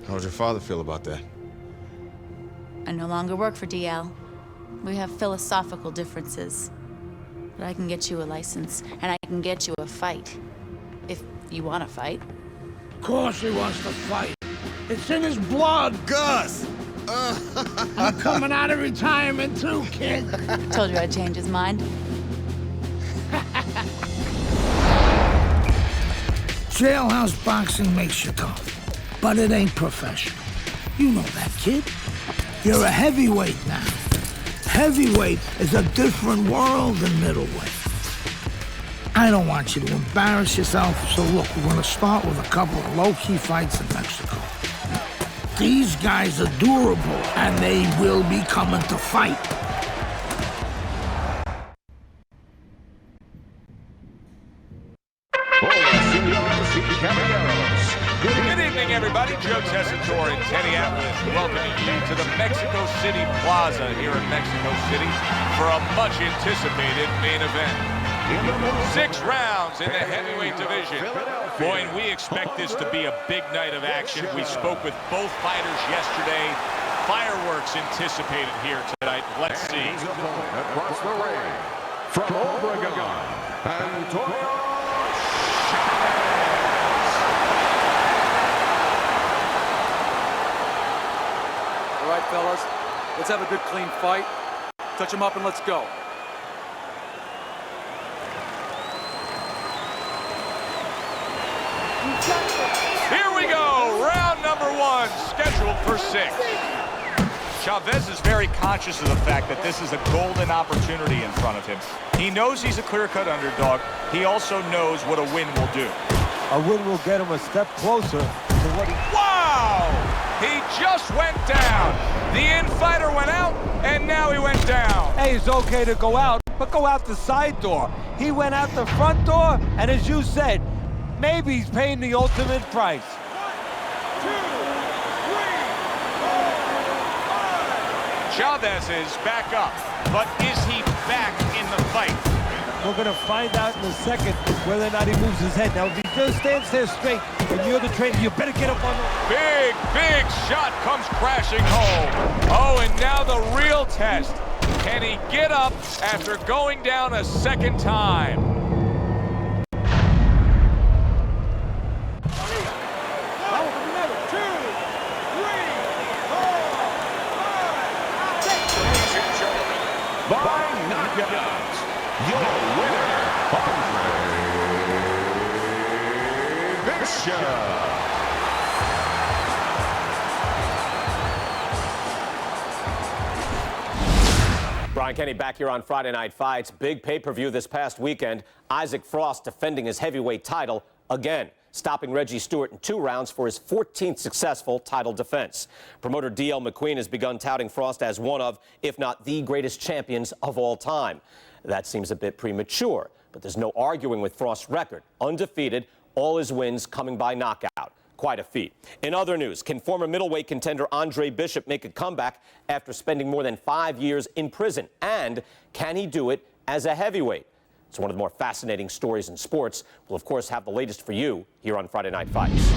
How would your father feel about that? I no longer work for DL. We have philosophical differences. But I can get you a license, and I can get you a fight. If you want to fight. Of course he wants to fight. It's in his blood. Gus! I'm coming out of retirement too, kid. Told you I'd change his mind. Jailhouse boxing makes you tough, but it ain't professional. You know that, kid. You're a heavyweight now. Heavyweight is a different world than middleweight. I don't want you to embarrass yourself, so look, we're gonna start with a couple of low-key fights in Mexico. These guys are durable, and they will be coming to fight. Good evening, everybody. Joe Tessitore and Teddy Atlas welcoming you to the Mexico City Plaza here in Mexico City for a much-anticipated main event. 6 rounds in the heavyweight division. Boy, and we expect this to be a big night of action. We spoke with both fighters yesterday. Fireworks anticipated here tonight. Let's see. Across the ring, from Obregon, Antonio. All right, fellas, let's have a good, clean fight. Touch him up and let's go. Here we go, round number 1, scheduled for 6. Chavez is very conscious of the fact that this is a golden opportunity in front of him. He knows he's a clear-cut underdog. He also knows what a win will do. A win will get him a step closer to what he... Wow! He just went down. The in-fighter went out, and now he went down. Hey, it's okay to go out, but go out the side door. He went out the front door, and as you said, maybe he's paying the ultimate price. 1, 2, 3, 4, 5. Chavez is back up, but is he back in the fight? We're going to find out in a second whether or not he moves his head. Now, if he just stands there straight and you're the trainer, you better get up on the... Big, big shot comes crashing home. Oh, and now the real test. Can he get up after going down a second time? By knockout, your winner, Andre Bishop. Brian Kenny back here on Friday Night Fights. Big pay-per-view this past weekend. Isaac Frost defending his heavyweight title again, stopping Reggie Stewart in 2 rounds for his 14th successful title defense. Promoter D.L. McQueen has begun touting Frost as one of, if not the greatest champions of all time. That seems a bit premature, but there's no arguing with Frost's record. Undefeated, all his wins coming by knockout. Quite a feat. In other news, can former middleweight contender Andre Bishop make a comeback after spending more than 5 years in prison? And can he do it as a heavyweight? It's one of the more fascinating stories in sports. We'll, of course, have the latest for you here on Friday Night Fights.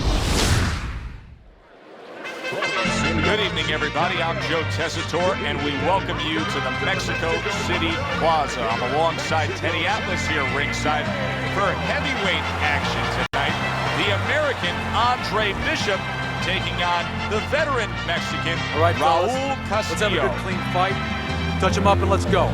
Good evening, everybody. I'm Joe Tessitore, and we welcome you to the Mexico City Plaza. I'm alongside Teddy Atlas here ringside for heavyweight action tonight. The American Andre Bishop taking on the veteran Mexican Raul Castillo. Let's have a good, clean fight. Touch him up and let's go.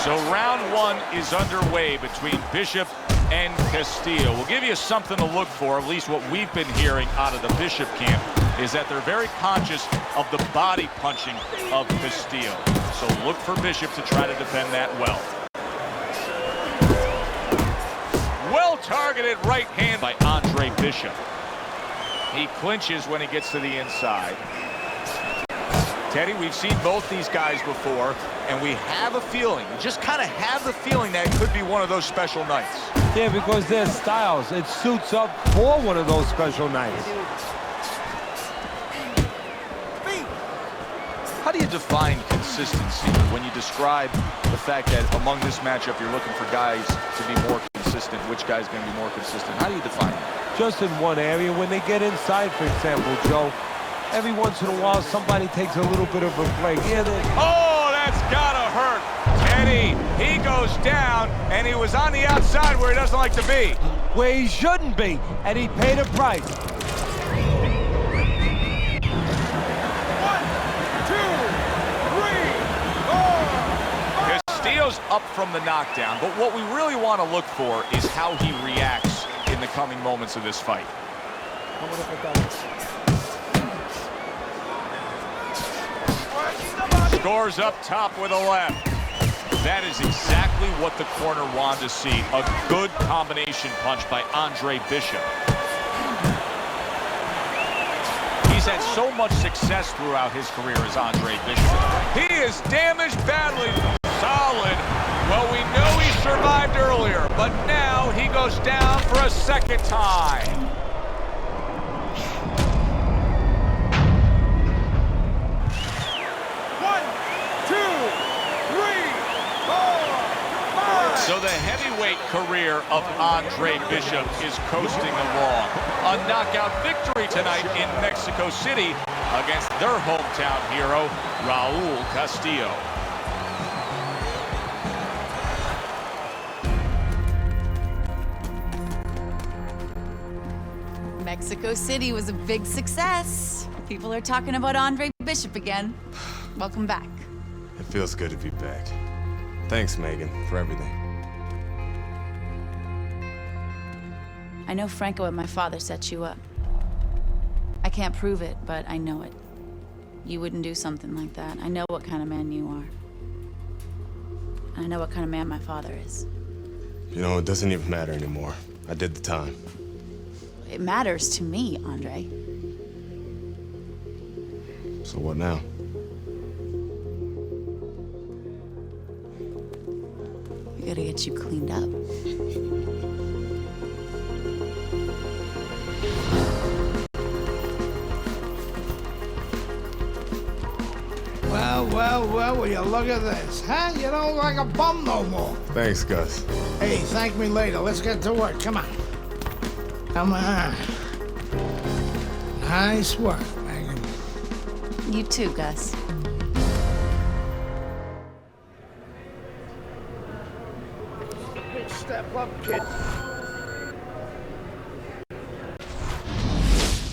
So round 1 is underway between Bishop and Castillo. We'll give you something to look for, at least what we've been hearing out of the Bishop camp, is that they're very conscious of the body punching of Castillo. So look for Bishop to try to defend that well. Well-targeted right hand by Andre Bishop. He clinches when he gets to the inside. Teddy, we've seen both these guys before, and we have a feeling, we just kind of have the feeling that it could be one of those special nights. Yeah, because their styles, it suits up for one of those special nights. How do you define consistency when you describe the fact that among this matchup you're looking for guys to be more consistent? Which guy's going to be more consistent? How do you define it? Just in one area. When they get inside, for example, Joe, every once in a while somebody takes a little bit of a break. Yeah, oh, that's gotta hurt. Teddy, he goes down, and he was on the outside where he doesn't like to be. Where he shouldn't be, and he paid a price. Castillo's up from the knockdown, but what we really want to look for is how he reacts in the coming moments of this fight. Scores up top with a left. That is exactly what the corner wanted to see. A good combination punch by Andre Bishop. He's had so much success throughout his career as Andre Bishop. He is damaged badly. Solid. Well, we know he survived earlier, but now he goes down for a second time. So the heavyweight career of Andre Bishop is coasting along. A knockout victory tonight in Mexico City against their hometown hero, Raul Castillo. Mexico City was a big success. People are talking about Andre Bishop again. Welcome back. It feels good to be back. Thanks, Megan, for everything. I know Franco and my father set you up. I can't prove it, but I know it. You wouldn't do something like that. I know what kind of man you are. I know what kind of man my father is. You know, it doesn't even matter anymore. I did the time. It matters to me, Andre. So what now? We gotta get you cleaned up. Well, will you look at this, huh? You don't look like a bum no more. Thanks, Gus. Hey, thank me later. Let's get to work. Come on. Come on. Nice work, Megan. You too, Gus. Big step up, kid.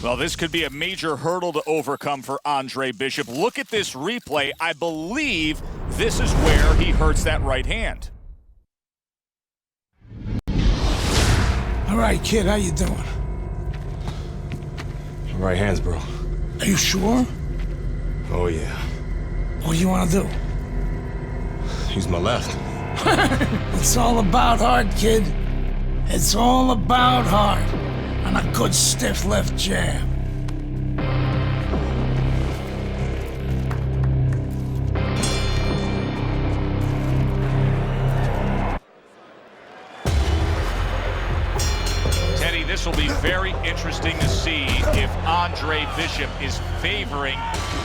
Well, this could be a major hurdle to overcome for Andre Bishop. Look at this replay. I believe this is where he hurts that right hand. All right, kid, how you doing? Right hands, bro. Are you sure? Oh, yeah. What do you want to do? Use my left. It's all about heart, kid. It's all about heart. And a good stiff left jab. Teddy, this will be very interesting to see if Andre Bishop is favoring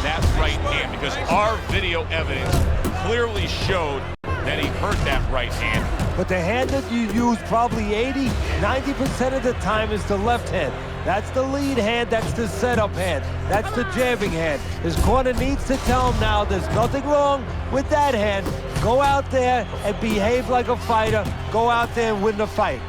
that right hand, because our video evidence clearly showed that he hurt that right hand. But the hand that you use probably 90% of the time is the left hand. That's the lead hand, that's the setup hand, that's the jabbing hand. His corner needs to tell him now there's nothing wrong with that hand. Go out there and behave like a fighter. Go out there and win the fight.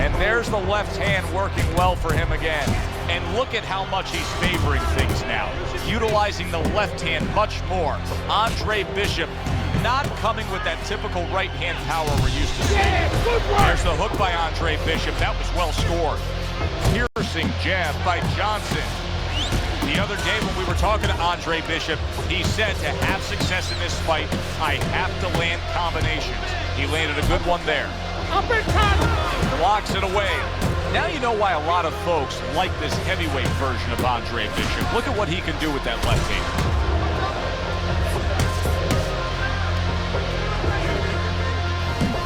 And there's the left hand working well for him again. And look at how much he's favoring things now, utilizing the left hand much more. Andre Bishop not coming with that typical right hand power we're used to seeing. There's the hook by Andre Bishop. That was well scored. Piercing jab by Johnson. The other day when we were talking to Andre Bishop, he said to have success in this fight, I have to land combinations. He landed a good one there. Blocks it away. Now you know why a lot of folks like this heavyweight version of Andre Bishop. Look at what he can do with that left hand.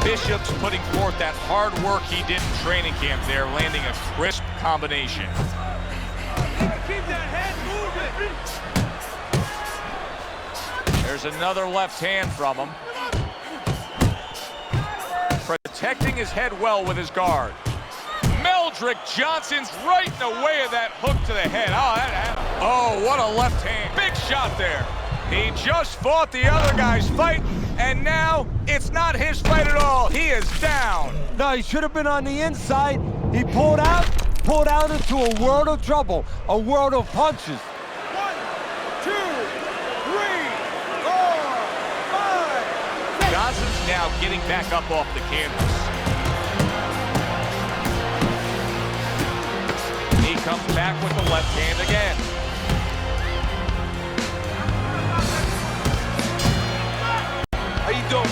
Bishop's putting forth that hard work he did in training camp there, landing a crisp combination. Keep that head moving. There's another left hand from him. Protecting his head well with his guard. Meldrick Johnson's right in the way of that hook to the head. Oh, what a left hand. Big shot there. He just fought the other guy's fight, and now it's not his fight at all. He is down. No, he should have been on the inside. He pulled out into a world of trouble, a world of punches. 1, 2, 3, 4, 5. Johnson's now getting back up off the canvas. He comes back with the left hand again. How you doing?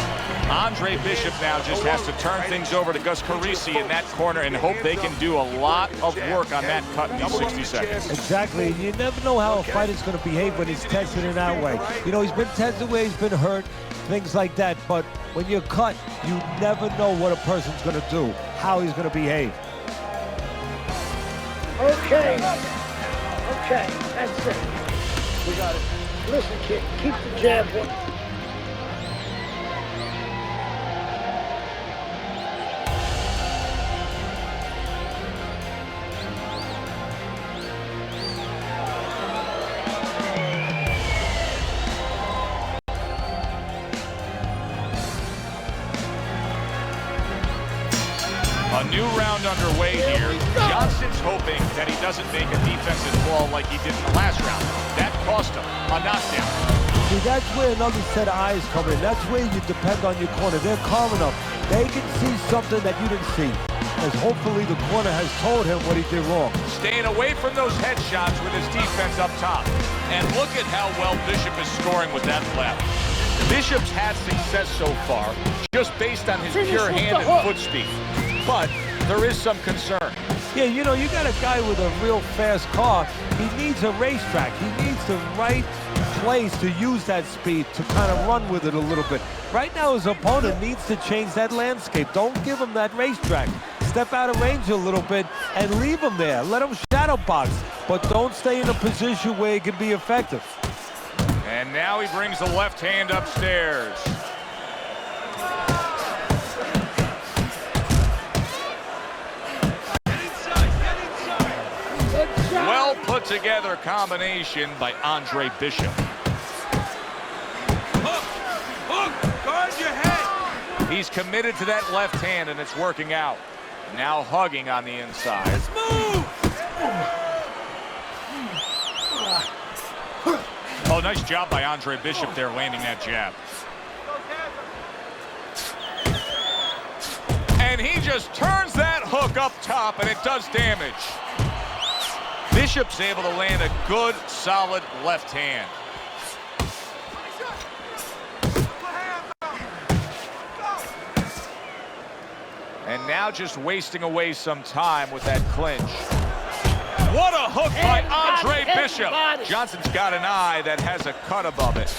Andre Bishop now just has to turn things over to Gus Carisi in that corner and hope they can do a lot of work on that cut in these 60 seconds. Exactly. You never know how a fighter's going to behave when he's tested in that way. You know, he's been tested where he's been hurt, things like that. But when you're cut, you never know what a person's going to do, how he's going to behave. Okay, that's it. We got it. Listen, kid, keep the jab one. A new round underway here. Johnson's hoping that he doesn't make a defensive fall like he did in the last round. That cost him a knockdown. See, that's where another set of eyes come in. That's where you depend on your corner. They're calm enough. They can see something that you didn't see. As hopefully the corner has told him what he did wrong. Staying away from those headshots with his defense up top. And look at how well Bishop is scoring with that left. Bishop's had success so far just based on his pure hand and foot speed. But there is some concern. Yeah, you know, you got a guy with a real fast car. He needs a racetrack. He needs the right place to use that speed to kind of run with it a little bit. Right now, his opponent needs to change that landscape. Don't give him that racetrack. Step out of range a little bit and leave him there. Let him shadow box, but don't stay in a position where he can be effective. And now he brings the left hand upstairs. Well put together combination by Andre Bishop. Hook, guard your head. He's committed to that left hand and it's working out. Now hugging on the inside. Let's move. Oh, nice job by Andre Bishop there landing that jab. And he just turns that hook up top and it does damage. Bishop's able to land a good, solid left hand. And now just wasting away some time with that clinch. What a hook by Andre Bishop. Johnson's got an eye that has a cut above it.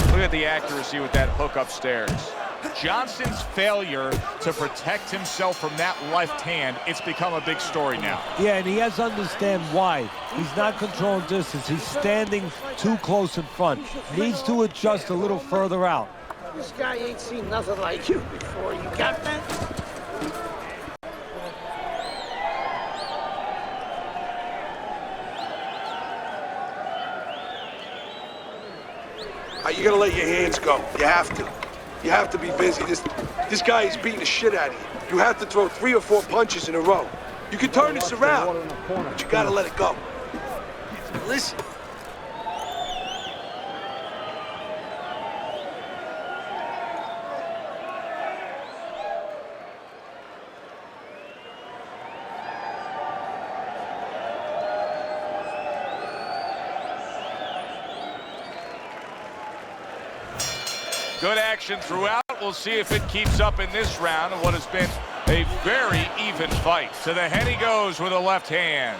Look at the accuracy with that hook upstairs. Johnson's failure to protect himself from that left hand, it's become a big story now. Yeah, and he has to understand why. He's not controlling distance. He's standing too close in front. Needs to adjust a little further out. This guy ain't seen nothing like you before. You got that? You gotta let your hands go. You have to. You have to be busy. This guy is beating the shit out of you. You have to throw 3 or 4 punches in a row. You can turn this around, but you gotta let it go. Listen. Good action throughout. We'll see if it keeps up in this round of what has been A very even fight. To the head he goes with a left hand.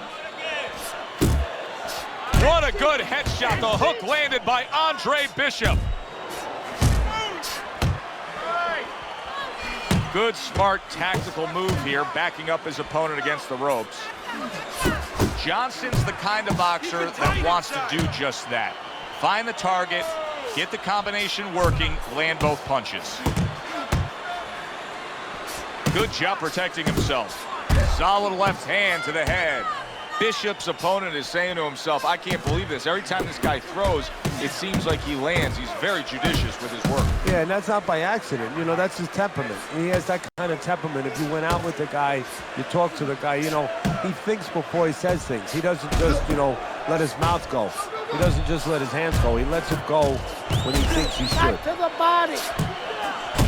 What a good headshot. The hook landed by Andre Bishop. Good, smart, tactical move here, backing up his opponent against the ropes. Johnson's the kind of boxer that wants to do just that. Find the target, get the combination working, land both punches. Good job protecting himself. Solid left hand to the head. Bishop's opponent is saying to himself, I can't believe this. Every time this guy throws, it seems like he lands. He's very judicious with his work. Yeah, and that's not by accident. You know, that's his temperament. He has that kind of temperament. If you went out with the guy, you talk to the guy, you know, he thinks before he says things. He doesn't just, you know, let his mouth go. He doesn't just let his hands go. He lets it go when he thinks he should. Back to the body.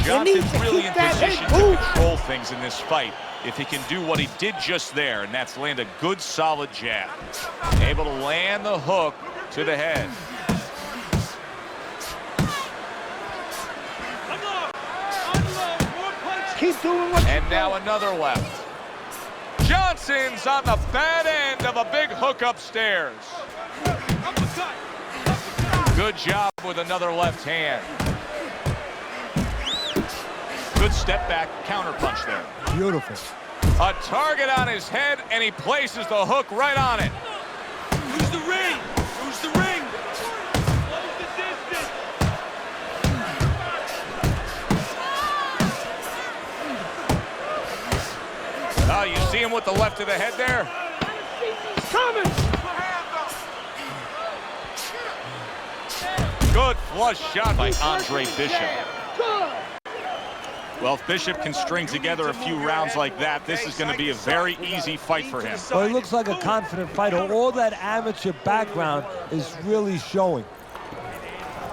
Johnson's really in position to control things in this fight if he can do what he did just there, and that's land a good, solid jab. Able to land the hook to the head. Keep doing what And now another left. Johnson's on the bad end of a big hook upstairs. Good job with another left hand. Good step back counter punch there. Beautiful. A target on his head, and he places the hook right on it. Who's the ring? Who's the ring? Close the distance. Oh, you see him with the left to the head there? He's coming. Good flush shot by Andre Bishop. Well, if Bishop can string together a few rounds like that, this is going to be a very easy fight for him. Well, he looks like a confident fighter. All that amateur background is really showing.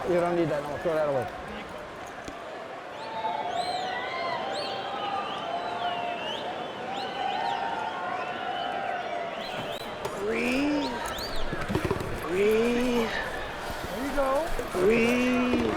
You don't need that. No, throw that away. Breathe. Breathe. There you go. Breathe.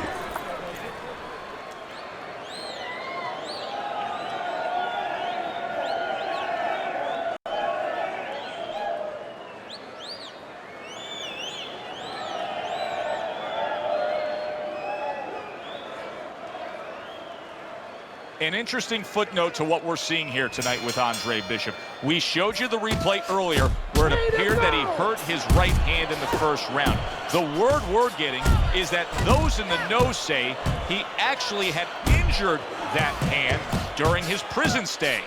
An interesting footnote to what we're seeing here tonight with Andre Bishop. We showed you the replay earlier where it appeared that he hurt his right hand in the first round. The word we're getting is that those in the know say he actually had injured that hand during his prison stay.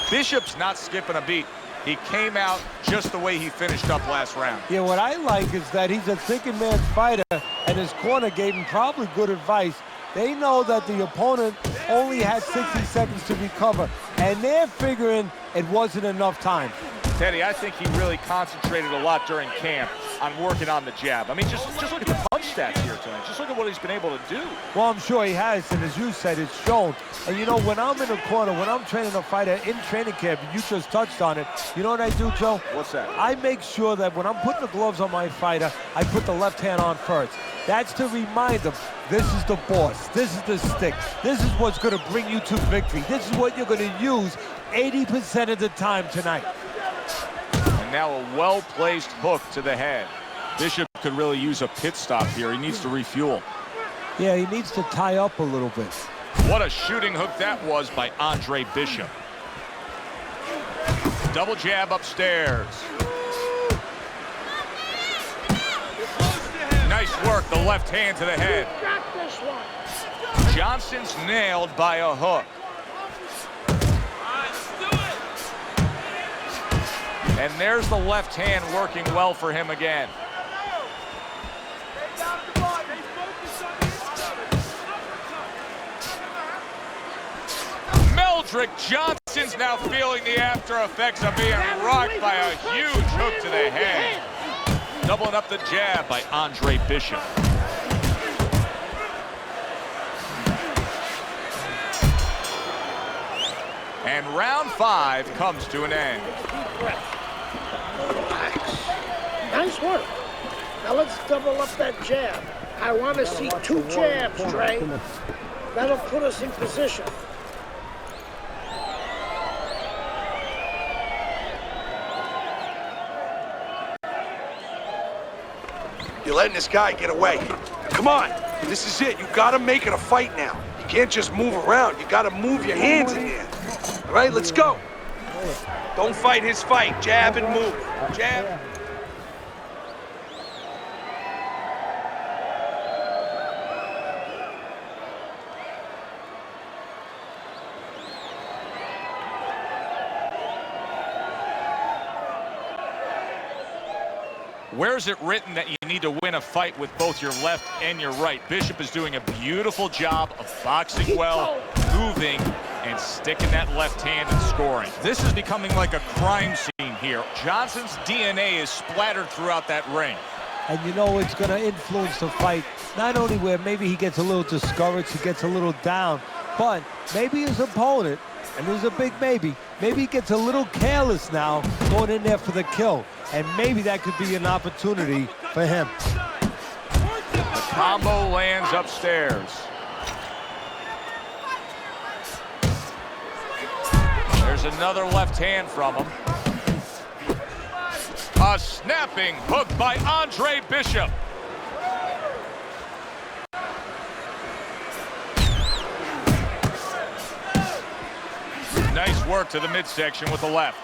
Bishop's not skipping a beat. He came out just the way he finished up last round. Yeah, what I like is that he's a thinking man's fighter, and his corner gave him probably good advice. They know that the opponent only had 60 seconds to recover, and they're figuring it wasn't enough time. Teddy, I think he really concentrated a lot during camp on working on the jab. I mean, just look at the punch stats here tonight. Just look at what he's been able to do. Well, I'm sure he has, and as you said, it's shown. And you know, when I'm in the corner, when I'm training a fighter in training camp, and you just touched on it, you know what I do, Joe? What's that? I make sure that when I'm putting the gloves on my fighter, I put the left hand on first. That's to remind them, this is the boss, this is the stick, this is what's going to bring you to victory. This is what you're going to use 80% of the time tonight. And now a well-placed hook to the head. Bishop could really use a pit stop here. He needs to refuel. Yeah, he needs to tie up a little bit. What a shooting hook that was by Andre Bishop. Double jab upstairs. Nice work, the left hand to the head. Johnson's nailed by a hook. And there's the left hand working well for him again. Meldrick Johnson's now feeling the after effects of being rocked by a huge hook to the head. Doubling up the jab by Andre Bishop. And round 5 comes to an end. Relax. Nice work. Now let's double up that jab. I want to see 2 jabs, Trey. That'll put us in position. You're letting this guy get away. Come on, this is it. You gotta make it a fight now. You can't just move around. You gotta move your hands in there. All right, let's go. Don't fight his fight. Jab and move. Jab. Where's it written that you need to win a fight with both your left and your right? Bishop is doing a beautiful job of boxing well, moving, and sticking that left hand and scoring. This is becoming like a crime scene here. Johnson's DNA is splattered throughout that ring. And you know it's going to influence the fight, not only where maybe he gets a little discouraged, he gets a little down, but maybe his opponent, and there's a big maybe he gets a little careless now going in there for the kill. And maybe that could be an opportunity for him. The combo lands upstairs. There's another left hand from him. A snapping hook by Andre Bishop. Nice work to the midsection with the left.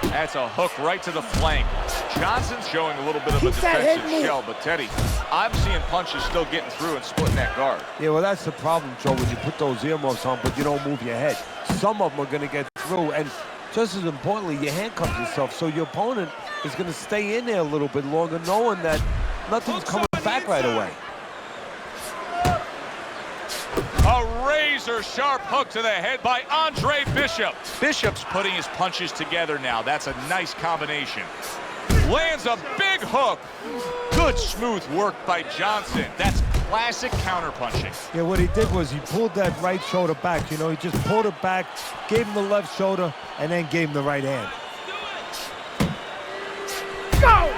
That's a hook right to the flank. Johnson's showing a little bit of a defensive shell, but Teddy, I'm seeing punches still getting through and splitting that guard. Yeah, well, that's the problem, Joe, when you put those earmuffs on, but you don't move your head. Some of them are going to get through, and just as importantly, you handcuff yourself, so your opponent is going to stay in there a little bit longer, knowing that nothing's coming back right away. A razor-sharp hook to the head by Andre Bishop. Bishop's putting his punches together now. That's a nice combination. Lands a big hook. Good smooth work by Johnson. That's classic counterpunching. Yeah, what he did was he pulled that right shoulder back. You know, he just pulled it back, gave him the left shoulder, and then gave him the right hand. Go!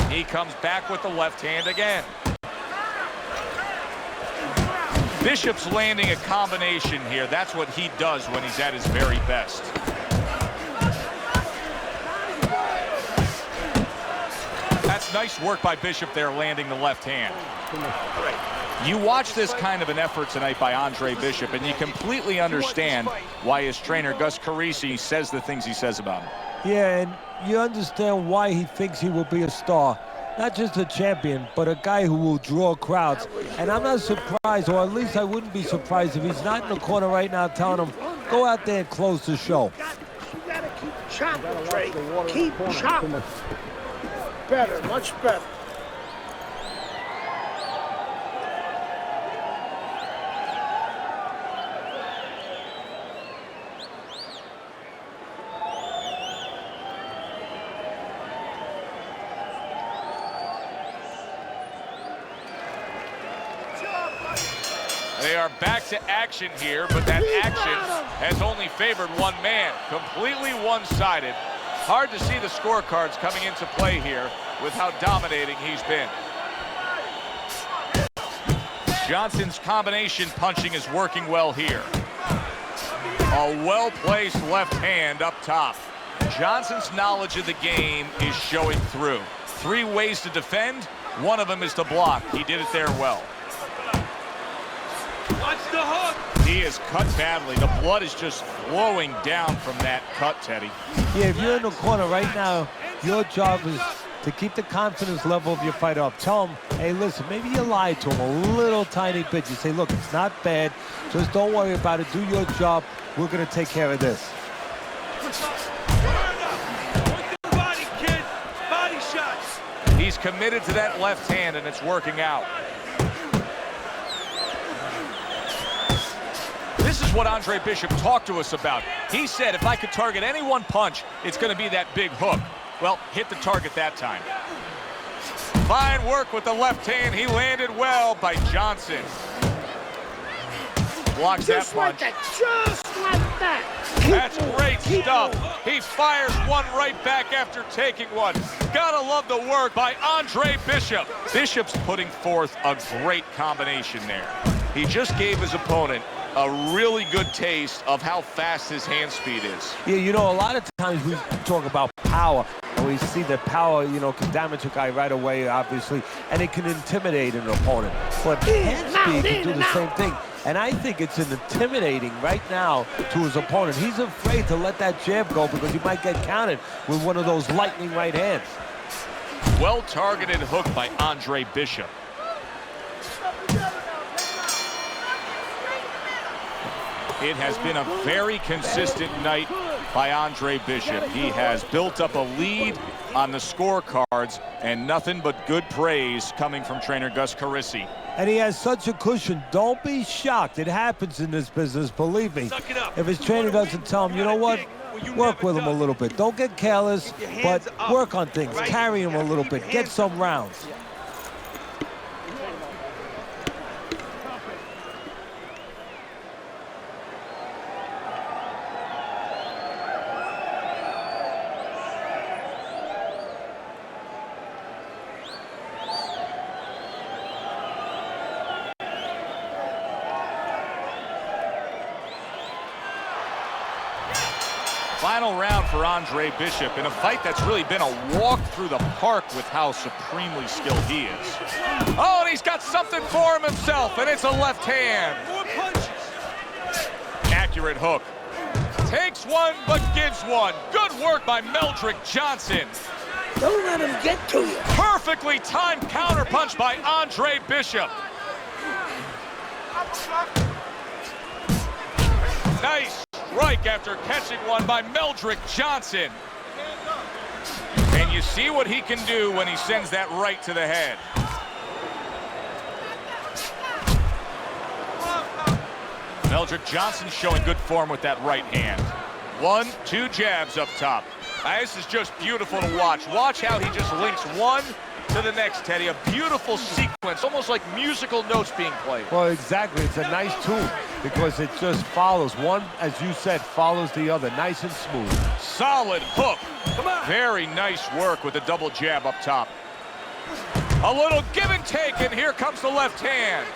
He comes back with the left hand again. Bishop's landing a combination here. That's what he does when he's at his very best. That's nice work by Bishop there, landing the left hand. You watch this kind of an effort tonight by Andre Bishop, and you completely understand why his trainer, Gus Carisi, says the things he says about him. Yeah, and you understand why he thinks he will be a star. Not just a champion, but a guy who will draw crowds. And I'm not surprised, or at least I wouldn't be surprised if he's not in the corner right now telling him, go out there and close the show. You gotta keep chopping, Drake. Keep chopping. Better, much better. They are back to action here, but that action has only favored one man. Completely one-sided. Hard to see the scorecards coming into play here with how dominating he's been. Johnson's combination punching is working well here. A well-placed left hand up top. Johnson's knowledge of the game is showing through. 3 ways to defend. One of them is to block. He did it there well. Watch the hook! He is cut badly. The blood is just flowing down from that cut, Teddy. Yeah, if you're in the corner right now, your job is to keep the confidence level of your fighter up. Tell him, hey, listen, maybe you lied to him a little tiny bit. You say, look, it's not bad. Just don't worry about it. Do your job. We're going to take care of this. Body, kid. Body shots. He's committed to that left hand, and it's working out. This is what Andre Bishop talked to us about. He said, if I could target any one punch, it's going to be that big hook. Well, hit the target that time. Fine work with the left hand. He landed well by Johnson. Blocks that punch. Just like that. That's great stuff. He fires one right back after taking one. Gotta love the work by Andre Bishop. Bishop's putting forth a great combination there. He just gave his opponent a really good taste of how fast his hand speed is. Yeah, you know, a lot of times we talk about power, and we see that power, you know, can damage a guy right away, obviously, and it can intimidate an opponent. But hand speed can do the same thing. And I think it's intimidating right now to his opponent. He's afraid to let that jab go because he might get countered with one of those lightning right hands. Well-targeted hook by Andre Bishop. It has been a very consistent night by Andre Bishop. He has built up a lead on the scorecards, and nothing but good praise coming from trainer Gus Carisi. And he has such a cushion. Don't be shocked. It happens in this business, believe me. If his trainer doesn't tell him, you know what? Work with him a little bit. Don't get careless, but work on things. Carry him a little bit. Get some rounds. Final round for Andre Bishop in a fight that's really been a walk through the park with how supremely skilled he is. Oh, and he's got something for him himself, and it's a left hand. Accurate hook. Takes one, but gives one. Good work by Meldrick Johnson. Don't let him get to you. Perfectly timed counterpunch by Andre Bishop. Nice strike after catching one by Meldrick Johnson. And you see what he can do when he sends that right to the head. Meldrick Johnson showing good form with that right hand. 1, 2 jabs up top. This is just beautiful to watch. Watch how he just links one to the next, Teddy. A beautiful sequence, almost like musical notes being played. Well, exactly. It's a nice tune because it just follows. One, as you said, follows the other. Nice and smooth. Solid hook. Very nice work with the double jab up top. A little give and take, and here comes the left hand.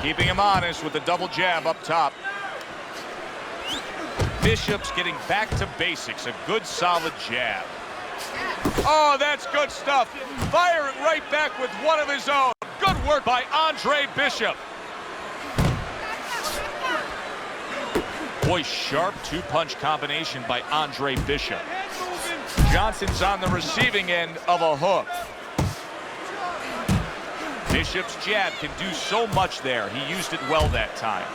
Keeping him honest with the double jab up top. Bishop's getting back to basics. A good, solid jab. Oh, that's good stuff. Fire it right back with one of his own. Good work by Andre Bishop. Boy, sharp two-punch combination by Andre Bishop. Johnson's on the receiving end of a hook. Bishop's jab can do so much there. He used it well that time.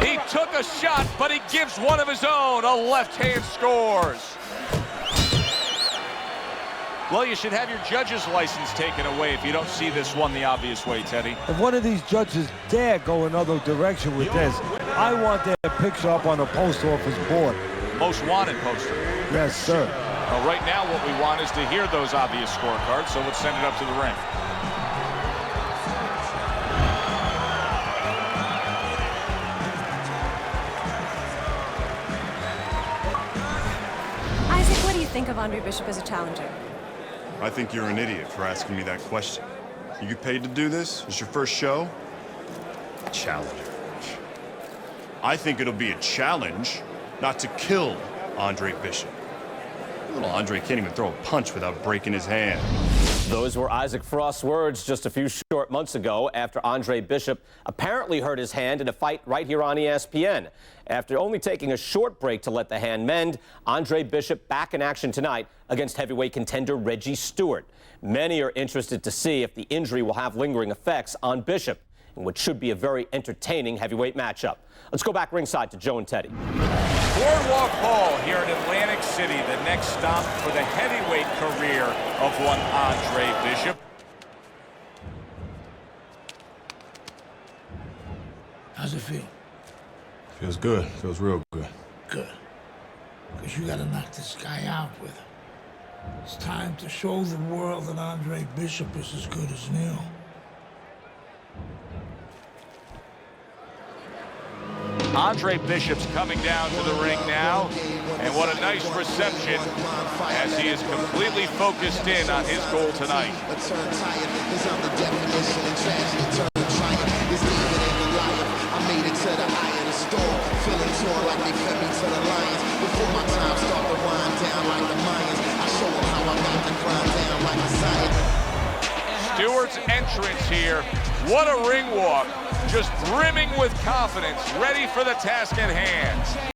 He took a shot, but he gives one of his own. A left hand scores. Well, you should have your judge's license taken away if you don't see this one the obvious way, Teddy. If one of these judges dare go another direction with this, I want their picture up on a post office board. Most wanted poster. Yes, sir. Well, right now what we want is to hear those obvious scorecards, so let's send it up to the ring. Isaac, what do you think of Andre Bishop as a challenger? I think you're an idiot for asking me that question. You get paid to do this? It's your first show? Challenger. I think it'll be a challenge not to kill Andre Bishop. Little Andre can't even throw a punch without breaking his hand. Those were Isaac Frost's words just a few short months ago after Andre Bishop apparently hurt his hand in a fight right here on ESPN. After only taking a short break to let the hand mend, Andre Bishop back in action tonight against heavyweight contender Reggie Stewart. Many are interested to see if the injury will have lingering effects on Bishop in what should be a very entertaining heavyweight matchup. Let's go back ringside to Joe and Teddy. Boardwalk Hall here in Atlantic City, the next stop for the heavyweight career of one Andre Bishop. How's it feel? Feels good. Feels real good. Good. Because what you gotta knock this guy out with. It's time to show the world that Andre Bishop is as good as new. Andre Bishop's coming down to the ring now, and what a nice reception as he is completely focused in on his goal tonight. Stewart's entrance here, what a ring walk. Just brimming with confidence, ready for the task at hand.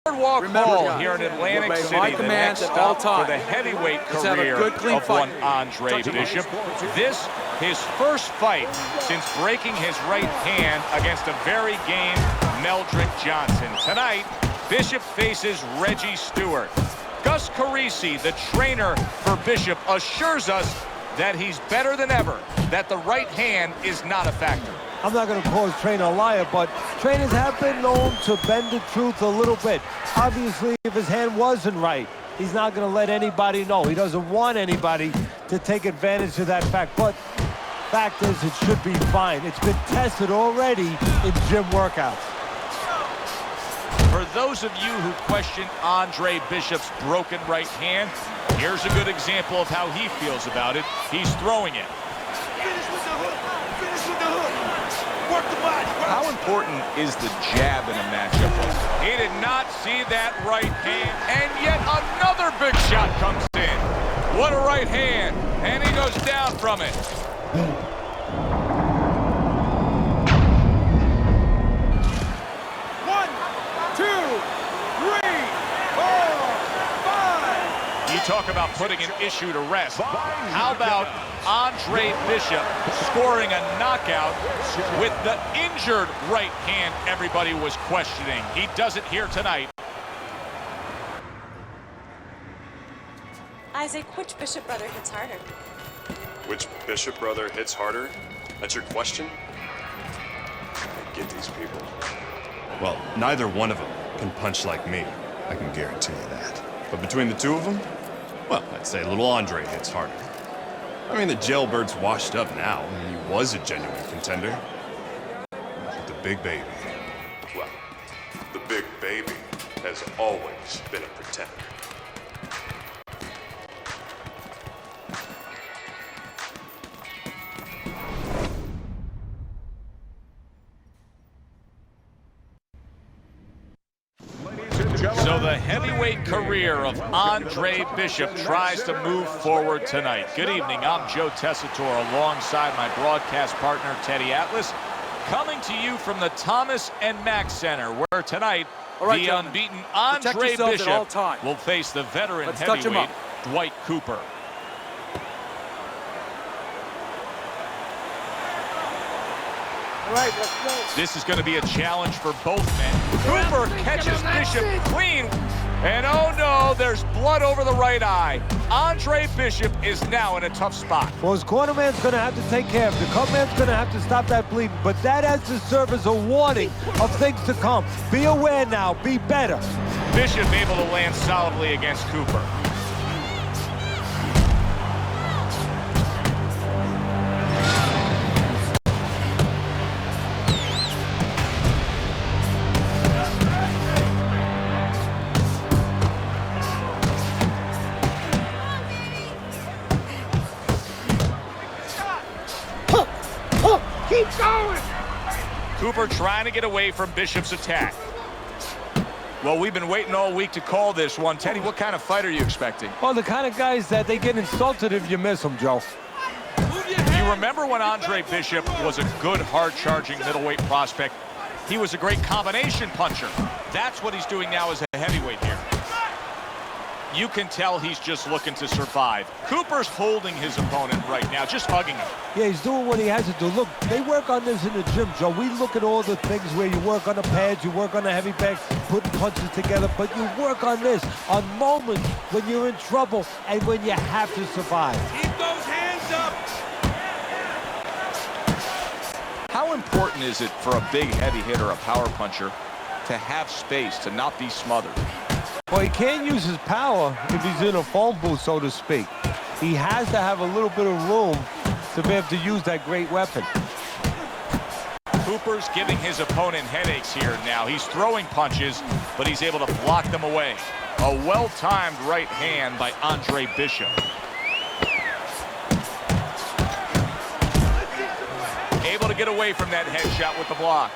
Boardwalk Hall here in Atlantic City, the next stop for the heavyweight career of one Andre Bishop. This, his first fight since breaking his right hand against a very game Meldrick Johnson. Tonight, Bishop faces Reggie Stewart. Gus Carisi, the trainer for Bishop, assures us that he's better than ever, that the right hand is not a factor. I'm not going to call his trainer a liar, but trainers have been known to bend the truth a little bit. Obviously, if his hand wasn't right, he's not going to let anybody know. He doesn't want anybody to take advantage of that fact. But fact is, it should be fine. It's been tested already in gym workouts. For those of you who question Andre Bishop's broken right hand, here's a good example of how he feels about it. He's throwing it. Finish with the hook. Finish with the hook. Work the body. How important is the jab in a matchup? He did not see that right hand, and yet another big shot comes in. What a right hand, and he goes down from it. 1, 2, 3, 4, 5. You talk about putting an issue to rest. How about Andre Bishop scoring a knockout with the injured right hand everybody was questioning? He does it here tonight. Isaac, which Bishop brother hits harder? Which Bishop brother hits harder? That's your question? I get these people. Well, neither one of them can punch like me. I can guarantee you that. But between the two of them, well, I'd say little Andre hits harder. I mean, the jailbird's washed up now. I mean, he was a genuine contender. But the big baby, well, the big baby has always been a pretender. So the heavyweight career of Andre Bishop tries to move forward tonight. Good evening, I'm Joe Tessitore alongside my broadcast partner Teddy Atlas, coming to you from the Thomas and Mack Center, where tonight the unbeaten Andre Bishop will face the veteran heavyweight Dwight Cooper. All right, let's go. This is going to be a challenge for both men. Cooper catches Bishop clean, and oh no, there's blood over the right eye. Andre Bishop is now in a tough spot. Well, his cornerman's going to have to take care of it. The cutman's going to have to stop that bleeding, but that has to serve as a warning of things to come. Be aware now, be better. Bishop able to land solidly against Cooper. Keep going! Cooper trying to get away from Bishop's attack. Well, we've been waiting all week to call this one. Teddy, what kind of fight are you expecting? Well, the kind of guys that they get insulted if you miss them, Joe. You remember when Andre Bishop was a good, hard-charging middleweight prospect? He was a great combination puncher. That's what he's doing now as a heavyweight here. You can tell he's just looking to survive. Cooper's holding his opponent right now, just hugging him. Yeah, he's doing what he has to do. Look, they work on this in the gym, Joe. We look at all the things where you work on the pads, you work on the heavy bags, putting punches together, but you work on this on moments when you're in trouble and when you have to survive. Keep those hands up! How important is it for a big heavy hitter, a power puncher, to have space, to not be smothered? Well, he can't use his power if he's in a phone booth, so to speak. He has to have a little bit of room to be able to use that great weapon. Cooper's giving his opponent headaches here now. He's throwing punches, but he's able to block them away. A well-timed right hand by Andre Bishop. Able to get away from that headshot with the block.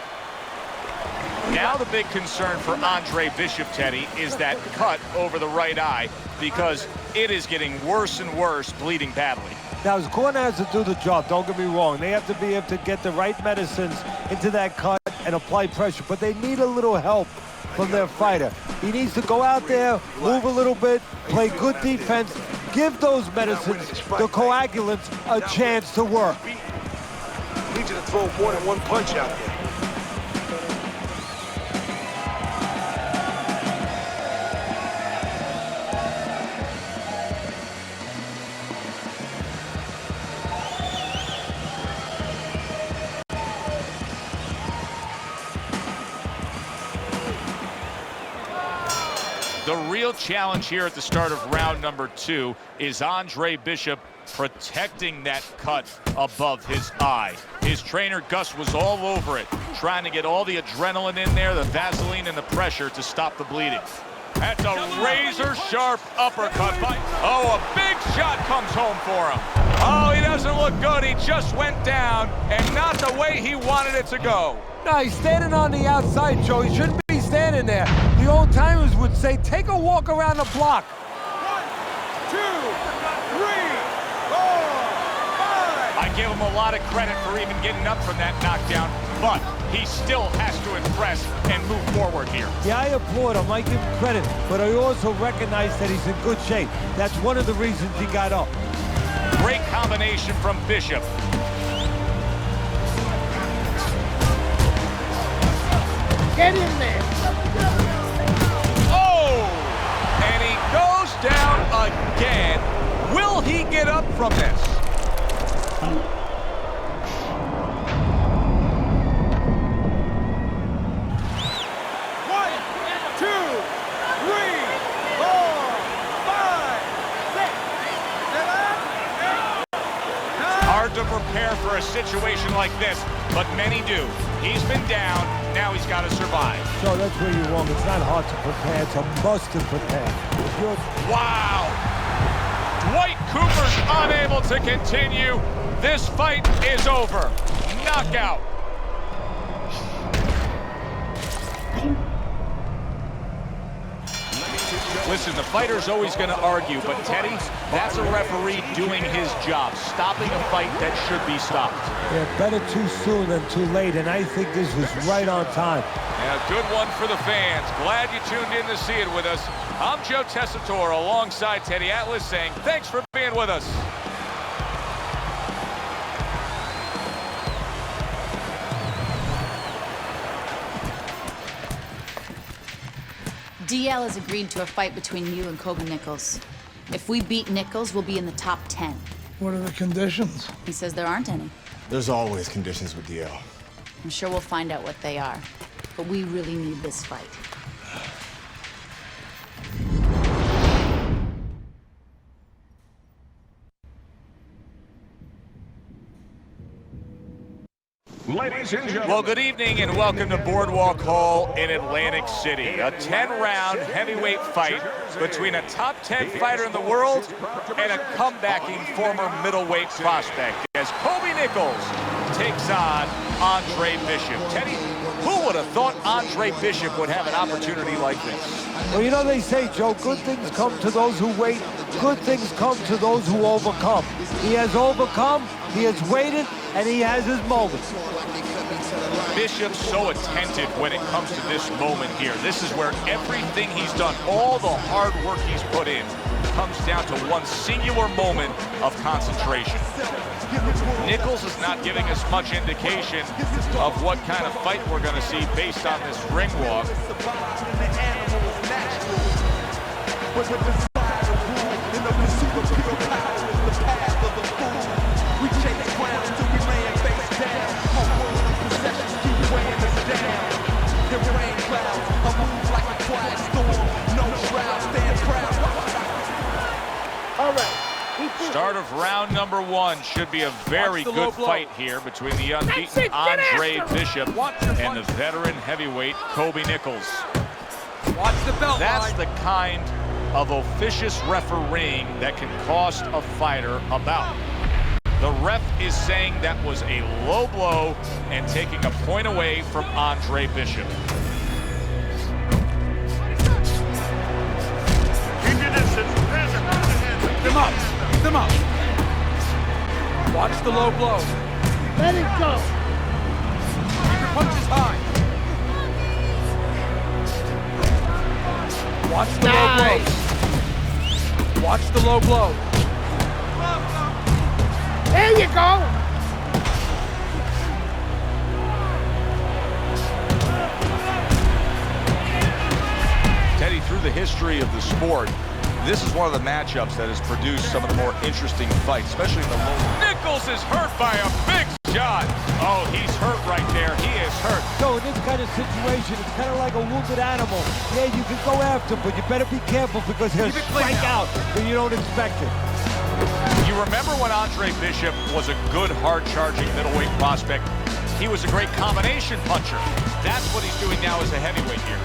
Now the big concern for Andre Bishop, Teddy, is that cut over the right eye, because it is getting worse and worse, bleeding badly. Now, his corner has to do the job, don't get me wrong. They have to be able to get the right medicines into that cut and apply pressure, but they need a little help from their fighter. He needs to go out there, move a little bit, play good defense, give those medicines, the coagulants, a chance to work. I need you to throw more than one punch out there. The real challenge here at the start of round number 2 is Andre Bishop protecting that cut above his eye. His trainer, Gus, was all over it, trying to get all the adrenaline in there, the Vaseline and the pressure to stop the bleeding. That's a razor-sharp uppercut by... Oh, a big shot comes home for him. Oh, he doesn't look good. He just went down, and not the way he wanted it to go. No, he's standing on the outside, Joe. He shouldn't be standing there. The old-timers would say, take a walk around the block. 1, 2, 3, 4, 5. I give him a lot of credit for even getting up from that knockdown, but he still has to impress and move forward here. Yeah, I applaud him. I give him credit, but I also recognize that he's in good shape. That's one of the reasons he got up. Great combination from Bishop. Get in there. Oh! And he goes down again. Will he get up from this? Hard to prepare for a situation like this, but many do. He's been down, now he's got to survive. So that's where you're wrong. It's not hard to prepare, it's a must to prepare. Wow! Dwight Cooper's unable to continue. This fight is over. Knockout. Listen, the fighter's always going to argue, but Teddy, that's a referee doing his job, stopping a fight that should be stopped. Yeah, better too soon than too late, and I think this was right on time. Yeah, good one for the fans. Glad you tuned in to see it with us. I'm Joe Tessitore alongside Teddy Atlas saying thanks for being with us. DL has agreed to a fight between you and Kobe Nichols. If we beat Nichols, we'll be in the top 10. What are the conditions? He says there aren't any. There's always conditions with DL. I'm sure we'll find out what they are. But we really need this fight. Ladies and gentlemen. Well, good evening and welcome to Boardwalk Hall in Atlantic City. A 10-round heavyweight fight between a top 10 fighter in the world and a comebacking former middleweight prospect as Kobe Nichols takes on Andre Bishop. Teddy, who would have thought Andre Bishop would have an opportunity like this? Well, you know they say, Joe, good things come to those who wait. Good things come to those who overcome. He has overcome, he has waited, and he has his moments. Bishop's so attentive when it comes to this moment here. This is where everything he's done, all the hard work he's put in, comes down to one singular moment of concentration. Nichols is not giving us much indication of what kind of fight we're going to see based on this ring walk. Start of round number 1 should be a very good fight here between the unbeaten Andre Bishop and the veteran heavyweight Kobe Nichols. Watch the belt. That's the kind of officious refereeing that can cost a fighter a bout. The ref is saying that was a low blow and taking a point away from Andre Bishop. Keep your distance. Them up. Them up. Watch the low blow. Let it go. Keep your punches high. Watch the low blow. Watch the low blow. There you go. Teddy, through the history of the sport, this is one of the matchups that has produced some of the more interesting fights, especially in the low. Nichols is hurt by a big shot. Oh, he's hurt right there. He is hurt. So in this kind of situation, it's kind of like a wounded animal. Yeah, you can go after him, but you better be careful because he'll strike out when you don't expect it. You remember when Andre Bishop was a good, hard-charging middleweight prospect? He was a great combination puncher. That's what he's doing now as a heavyweight here.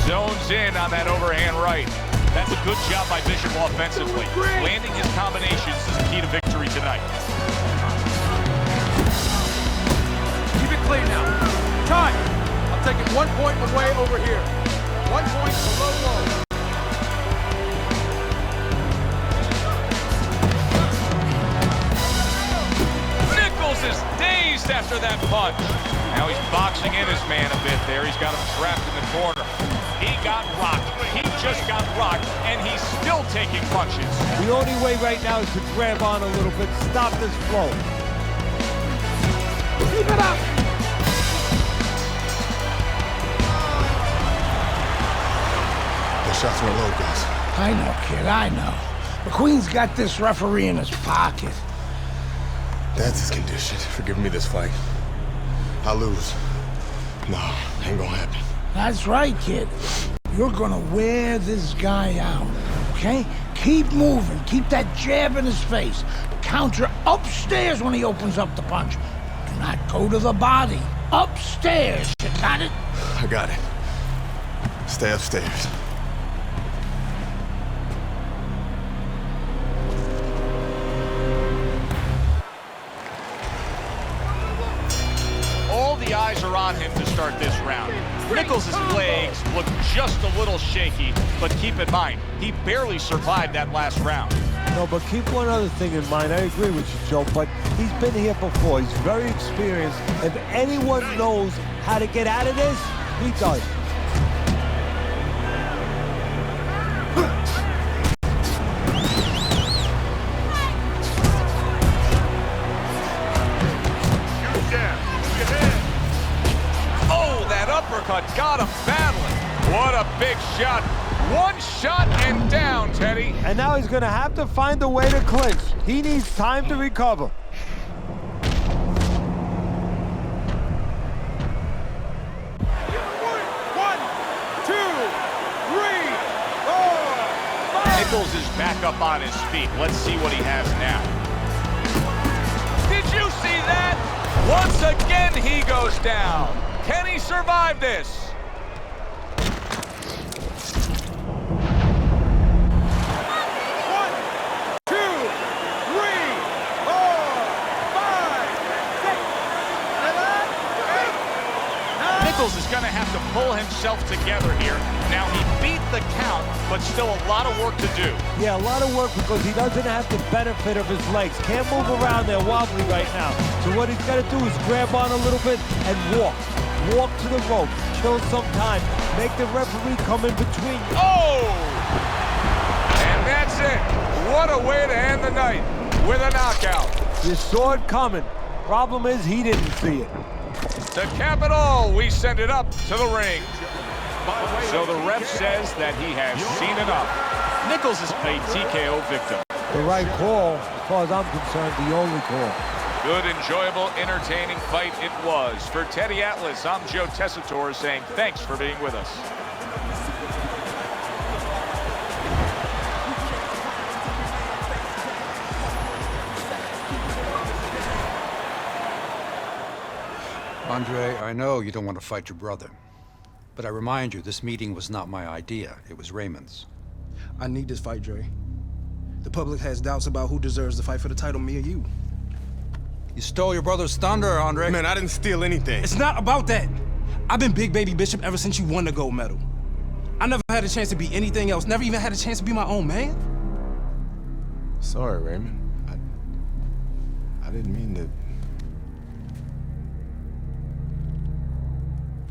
Zones in on that overhand right. That's a good job by Bishop offensively. Landing his combinations is the key to victory tonight. Keep it clean now. Time. I'm taking 1 point away over here. 1 point for low blow. Nichols is dazed after that punch. Now he's boxing in his man a bit there. He's got him trapped in the corner. He got rocked. He just got rocked, and he's still taking punches. The only way right now is to grab on a little bit, stop this flow. Keep it up. The shots were low, guys. I know, kid, I know. McQueen's got this referee in his pocket. That's his condition for giving me this fight. I lose. No, ain't gonna happen. That's right, kid. You're gonna wear this guy out, okay? Keep moving. Keep that jab in his face. Counter upstairs when he opens up the punch. Do not go to the body. Upstairs. You got it? I got it. Stay upstairs. All the eyes are on him to start this round. Nichols' legs look just a little shaky, but keep in mind, he barely survived that last round. No, but keep one other thing in mind. I agree with you, Joe, but he's been here before. He's very experienced. If anyone knows how to get out of this, he does. Got him battling. What a big shot. One shot and down, Teddy. And now he's going to have to find a way to clinch. He needs time to recover. Nichols is back up on his feet. Let's see what he has now. Did you see that? Once again, he goes down. Can he survive this? Nichols is going to have to pull himself together here. Now, he beat the count, but still a lot of work to do. Yeah, a lot of work because he doesn't have the benefit of his legs. Can't move around there wobbly right now. So what he's got to do is grab on a little bit and walk. Walk to the rope. Kill some time. Make the referee come in between. Oh! And that's it. What a way to end the night with a knockout. You saw it coming. Problem is, he didn't see it. To cap it all, we send it up to the ring. So the ref says that he has seen enough. Nichols is a TKO victim. The right call, as far as I'm concerned, the only call. Good, enjoyable, entertaining fight it was. For Teddy Atlas, I'm Joe Tessitore saying thanks for being with us. Andre, I know you don't want to fight your brother. But I remind you, this meeting was not my idea. It was Raymond's. I need this fight, Dre. The public has doubts about who deserves the fight for the title, me or you. You stole your brother's thunder, Andre. Man, I didn't steal anything. It's not about that. I've been Big Baby Bishop ever since you won the gold medal. I never had a chance to be anything else. Never even had a chance to be my own man. Sorry, Raymond. I didn't mean to...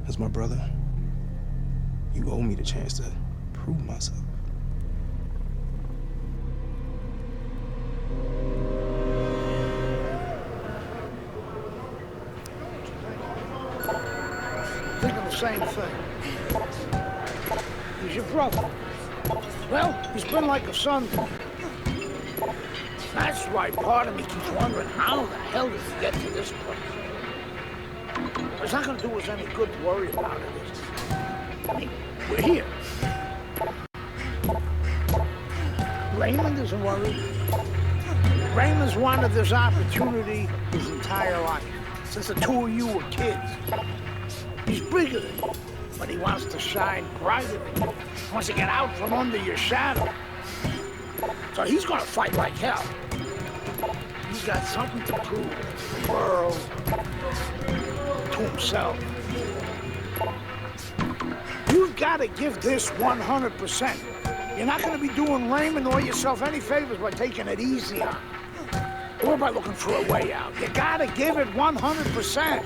As my brother, you owe me the chance to prove myself. Thinking the same thing. He's your brother. Well, he's been like a son to me. That's why part of me keeps wondering how the hell did he get to this place? It's not going to do us any good to worry about it, is it? I mean, we're here. Raymond isn't worried. Raymond's wanted this opportunity his entire life, since the two of you were kids. He's bigger than you, but he wants to shine brighter than you. He wants to get out from under your shadow. So he's going to fight like hell. He's got something to prove to the world, to himself. You've got to give this 100%. You're not going to be doing Raymond or yourself any favors by taking it easy on him, or by looking for a way out. You got to give it 100%.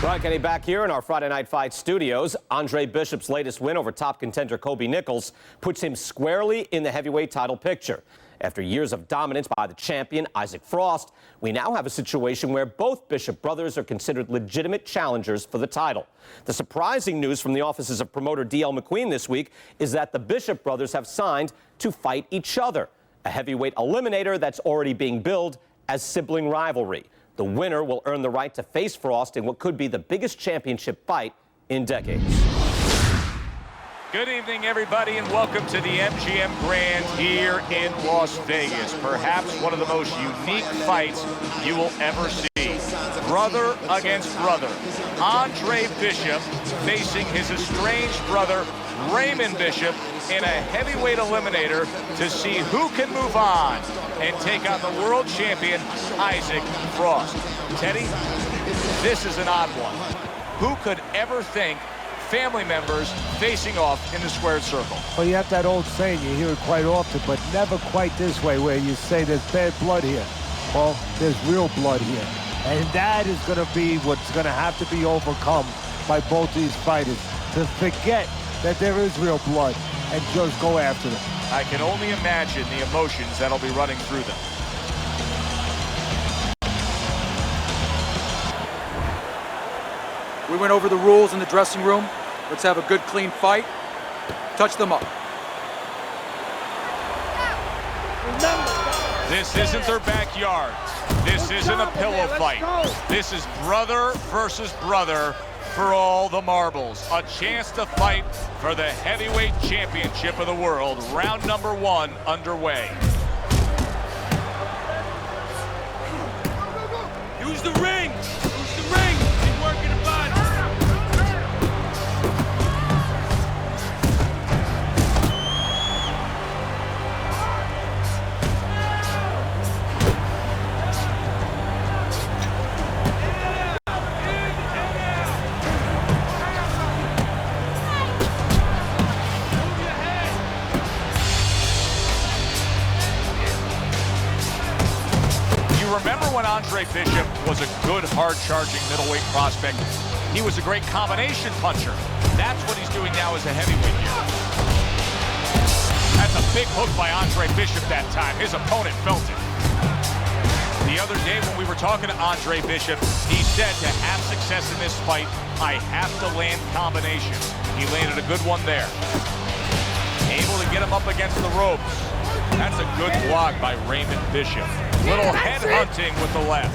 Brian Kenny back here in our Friday Night Fight studios. Andre Bishop's latest win over top contender Kobe Nichols puts him squarely in the heavyweight title picture. After years of dominance by the champion, Isaac Frost, we now have a situation where both Bishop brothers are considered legitimate challengers for the title. The surprising news from the offices of promoter D.L. McQueen this week is that the Bishop brothers have signed to fight each other, a heavyweight eliminator that's already being billed as sibling rivalry. The winner will earn the right to face Frost in what could be the biggest championship fight in decades. Good evening, everybody, and welcome to the MGM Grand here in Las Vegas. Perhaps one of the most unique fights you will ever see. Brother against brother. Andre Bishop facing his estranged brother, Raymond Bishop, in a heavyweight eliminator to see who can move on and take on the world champion, Isaac Frost. Teddy, this is an odd one. Who could ever think family members facing off in the squared circle? Well, you have that old saying, you hear it quite often, but never quite this way, where you say there's bad blood here. Well, there's real blood here. And that is going to be what's going to have to be overcome by both these fighters, to forget that there is real blood and just go after them. I can only imagine the emotions that'll be running through them. We went over the rules in the dressing room. Let's have a good, clean fight. Touch them up. This isn't their backyard. This isn't a pillow fight. This is brother versus brother for all the marbles. A chance to fight for the heavyweight championship of the world. Round number 1 underway. Use the ring! Use the ring! Keep working the body! was a good, hard-charging middleweight prospect. He was a great combination puncher. That's what he's doing now as a heavyweight here. That's a big hook by Andre Bishop that time. His opponent felt it. The other day when we were talking to Andre Bishop, he said to have success in this fight, I have to land combinations. He landed a good one there. Able to get him up against the ropes. That's a good block by Raymond Bishop. Little head hunting with the left.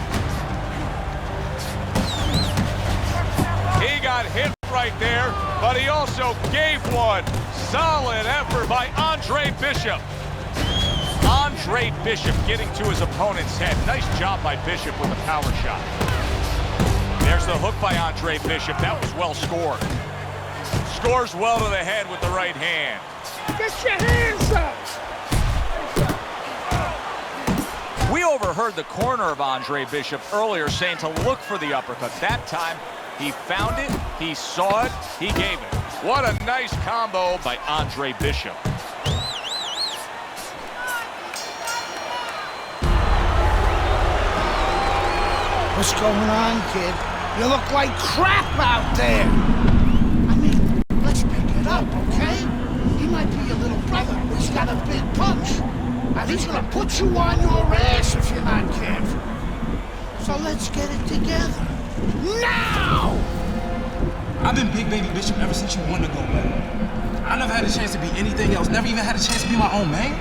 He got hit right there, but he also gave one. Solid effort by Andre Bishop. Andre Bishop getting to his opponent's head. Nice job by Bishop with a power shot. There's the hook by Andre Bishop. That was well scored. Scores well to the head with the right hand. Get your hands up! We overheard the corner of Andre Bishop earlier saying to look for the uppercut. That time, he found it, he saw it, he gave it. What a nice combo by Andre Bishop. What's going on, kid? You look like crap out there. I mean, let's pick it up, okay? He might be your little brother, but he's got a big punch. And he's gonna put you on your ass if you're not careful. So let's get it together. Now! I've been Big Baby Bishop ever since you won the gold medal. I never had a chance to be anything else. Never even had a chance to be my own man.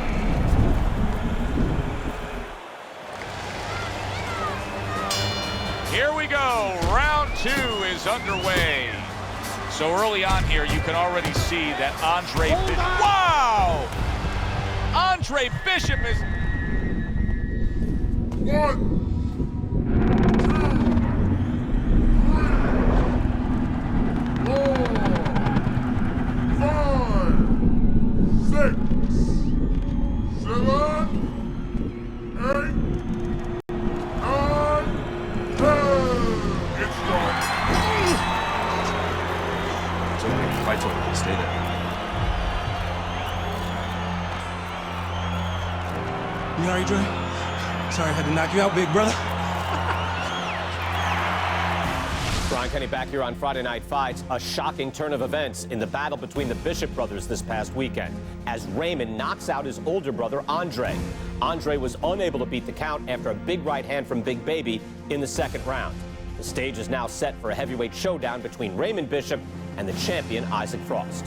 Here we go. Round 2 is underway. So early on here, you can already see that Andre Bishop. Wow! Andre Bishop is. 1, 2, 3, 4, 5, 6, 7, 8, 9, 10. It's done. It's okay. Fight's over. Stay there. You alright, Dre? Sorry I had to knock you out, big brother. Brian Kenny back here on Friday Night Fights. A shocking turn of events in the battle between the Bishop brothers this past weekend as Raymond knocks out his older brother, Andre. Andre was unable to beat the count after a big right hand from Big Baby in the second round. The stage is now set for a heavyweight showdown between Raymond Bishop and the champion, Isaac Frost.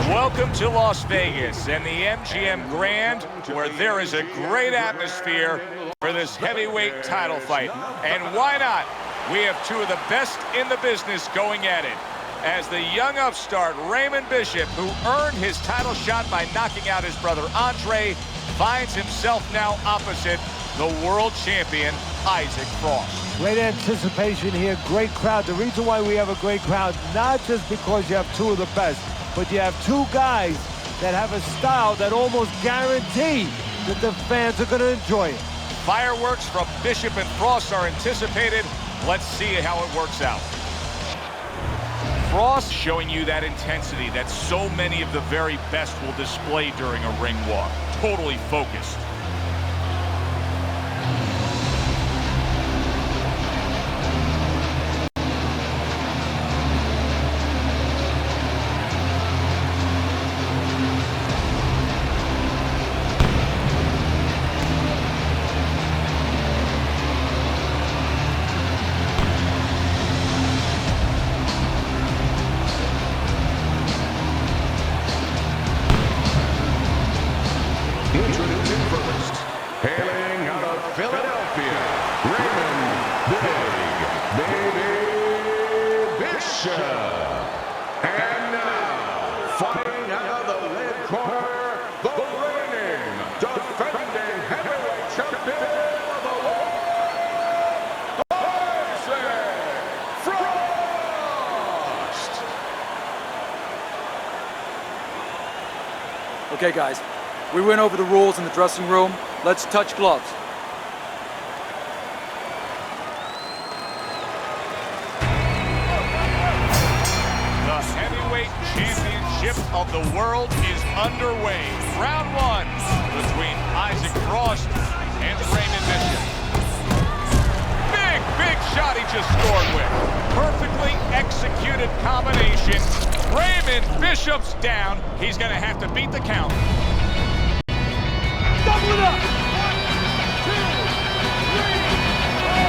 Welcome to Las Vegas and the MGM Grand, where there is a great atmosphere for this heavyweight title fight. And why not? We have two of the best in the business going at it. As the young upstart, Raymond Bishop, who earned his title shot by knocking out his brother Andre, finds himself now opposite the world champion, Isaac Frost. Great anticipation here, great crowd. The reason why we have a great crowd, not just because you have two of the best, but you have two guys that have a style that almost guarantee that the fans are going to enjoy it. Fireworks from Bishop and Frost are anticipated. Let's see how it works out. Frost showing you that intensity that so many of the very best will display during a ring walk. Totally focused. Introducing first, hailing out of Philadelphia, Raymond Big Baby Bishop. And now, fighting out of the red corner, the reigning, defending heavyweight champion of the world, Isaac Frost. Okay, guys. We went over the rules in the dressing room. Let's touch gloves. The heavyweight championship of the world is underway. Round 1 between between Isaac Frost and Raymond Bishop. Big shot he just scored with. Perfectly executed combination. Raymond Bishop's down. He's going to have to beat the count. Double it up! 1, 2, 3, 4.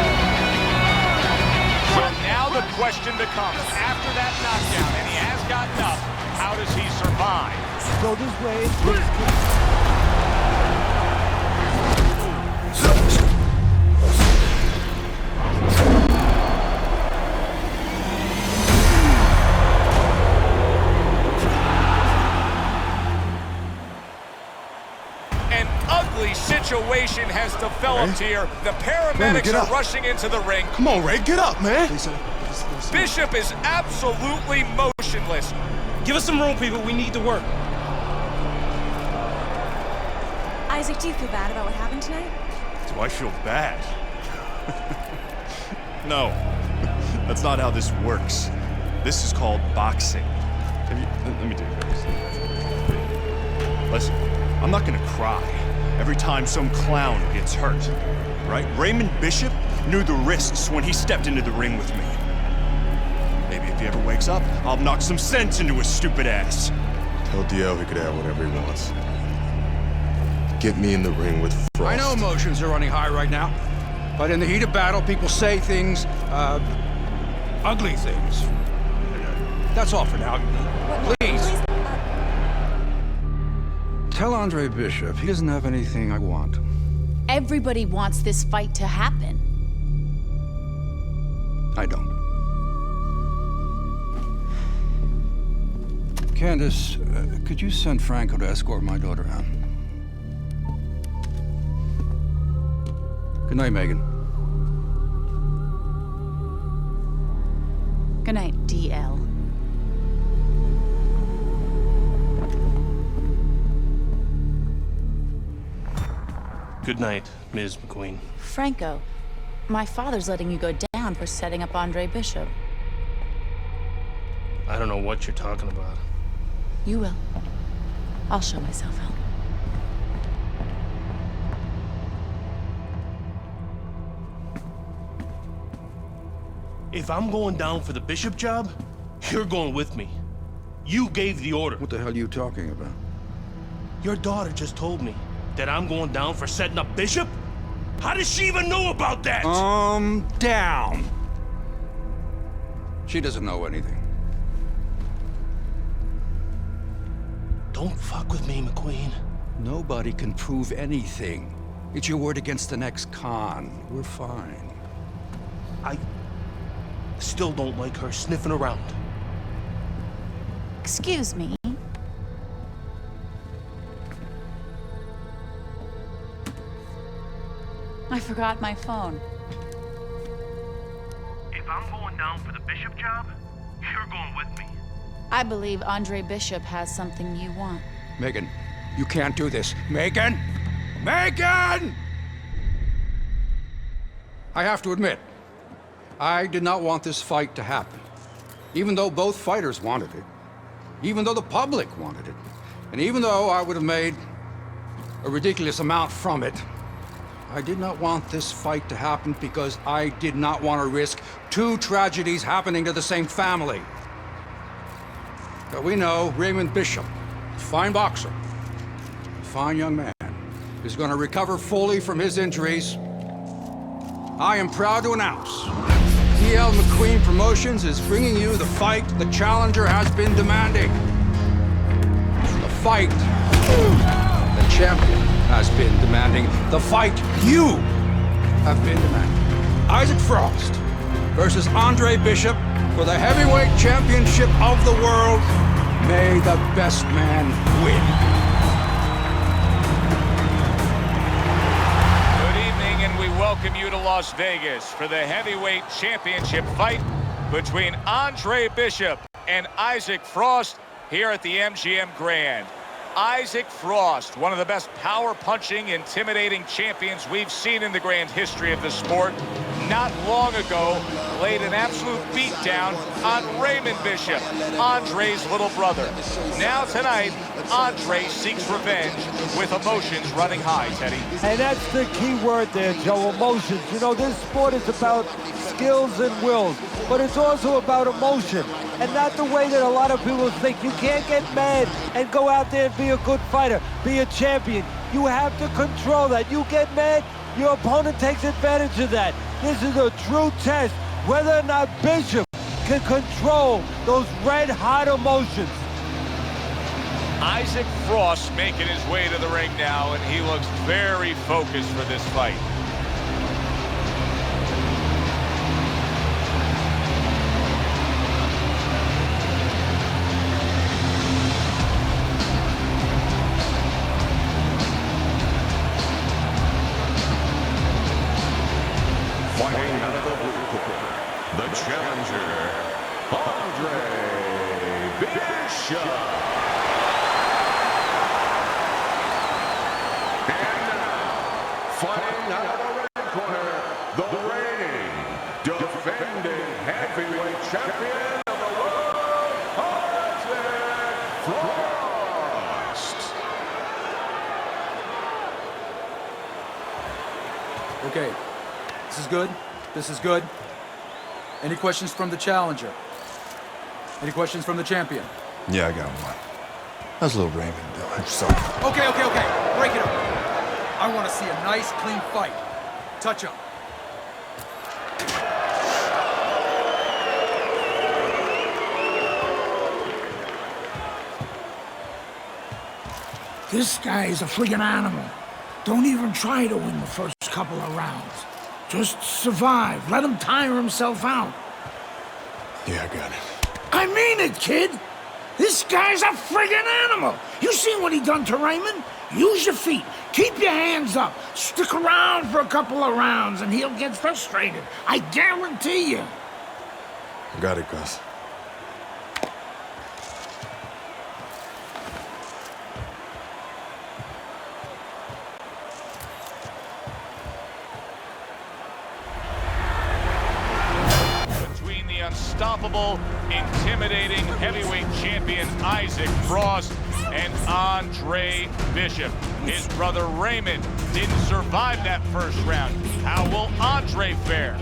So now the question becomes, after that knockdown, and he has gotten up, how does he survive? Go this way. An ugly situation has developed here. The paramedics are rushing into the ring. Come on, Ray, get up, man. Bishop is absolutely motionless. Give us some room, people. We need to work. Isaac, do you feel bad about what happened tonight? Do I feel bad? No, that's not how this works. This is called boxing. Let me do this. Listen, I'm not gonna cry every time some clown gets hurt, right? Raymond Bishop knew the risks when he stepped into the ring with me. Maybe if he ever wakes up, I'll knock some sense into his stupid ass. Tell DL he could have whatever he wants. Get me in the ring with Frost. I know emotions are running high right now, but in the heat of battle, people say things, ugly things. That's all for now. Please. Tell Andre Bishop he doesn't have anything I want. Everybody wants this fight to happen. I don't. Candace, could you send Franco to escort my daughter out? Good night, Megan. Good night, DL. Good night, Ms. McQueen. Franco, my father's letting you go down for setting up Andre Bishop. I don't know what you're talking about. You will. I'll show myself out. If I'm going down for the Bishop job, you're going with me. You gave the order. What the hell are you talking about? Your daughter just told me that I'm going down for setting up Bishop? How does she even know about that? Down. She doesn't know anything. Don't fuck with me, McQueen. Nobody can prove anything. It's your word against the next con. We're fine. I still don't like her sniffing around. Excuse me. I forgot my phone. If I'm going down for the Bishop job, you're going with me. I believe Andre Bishop has something you want. Megan, you can't do this. Megan! Megan! I have to admit, I did not want this fight to happen. Even though both fighters wanted it. Even though the public wanted it. And even though I would have made a ridiculous amount from it, I did not want this fight to happen because I did not want to risk two tragedies happening to the same family. But we know Raymond Bishop, a fine boxer, a fine young man, is going to recover fully from his injuries. I am proud to announce DL McQueen Promotions is bringing you the fight the challenger has been demanding. The fight the champion has been demanding. The fight you have been demanding. Isaac Frost versus Andre Bishop for the heavyweight championship of the world. May the best man win. Good evening, and we welcome you to Las Vegas for the heavyweight championship fight between Andre Bishop and Isaac Frost here at the MGM Grand. Isaac Frost, one of the best power-punching, intimidating champions we've seen in the grand history of the sport. not long ago laid an absolute beatdown on Raymond Bishop, Andre's little brother. Now tonight, Andre seeks revenge with emotions running high, Teddy. And that's the key word there, Joe, emotions. You know, this sport is about skills and wills, but it's also about emotion. And not the way that a lot of people think. You can't get mad and go out there and be a good fighter, be a champion. You have to control that. You get mad, your opponent takes advantage of that. This is a true test, whether or not Bishop can control those red-hot emotions. Isaac Frost making his way to the ring now, and he looks very focused for this fight. Fighting out of the blue corner, the challenger, Andre Bishop. And now, fighting out of the red corner, the reigning, defending heavyweight champion of the world, Isaac Frost. Okay, this is good. This is good. Any questions from the challenger? Any questions from the champion? Yeah, I got one. How's little Raymond doing? Sorry. Okay. Break it up. I want to see a nice, clean fight. Touch up. This guy is a friggin' animal. Don't even try to win the first couple of rounds. Just survive. Let him tire himself out. Yeah, I got it. I mean it, kid. This guy's a friggin' animal. You seen what he done to Raymond? Use your feet. Keep your hands up. Stick around for a couple of rounds and he'll get frustrated. I guarantee you. Got it, Gus. Unstoppable, intimidating heavyweight champion Isaac Frost and Andre Bishop. His brother Raymond didn't survive that first round. How will Andre fare?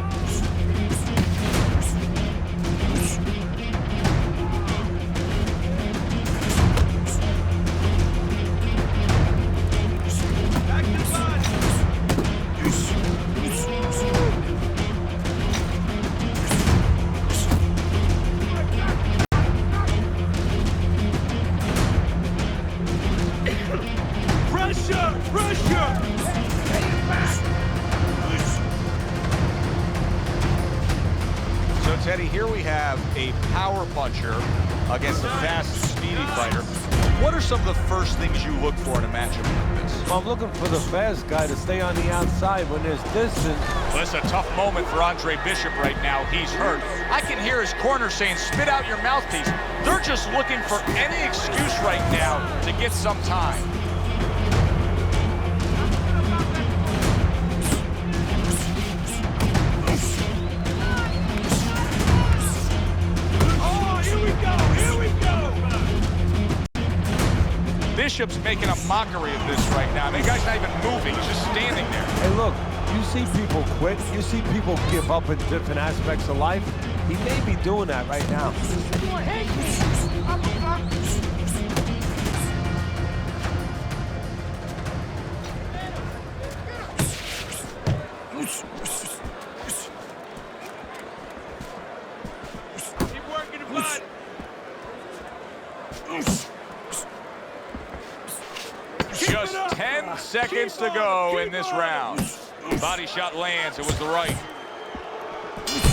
Teddy, here we have a power puncher against a fast, speedy fighter. What are some of the first things you look for in a matchup like this? Well, I'm looking for the fast guy to stay on the outside when there's distance. Well, it's a tough moment for Andre Bishop right now. He's hurt. I can hear his corner saying, spit out your mouthpiece. They're just looking for any excuse right now to get some time. Bishop's making a mockery of this right now. I mean, the guy's not even moving. He's just standing there. Hey, look, you see people quit. You see people give up in different aspects of life. He may be doing that right now. Keep working the bud. Just 10 seconds to go in this round. Body shot lands. It was the right.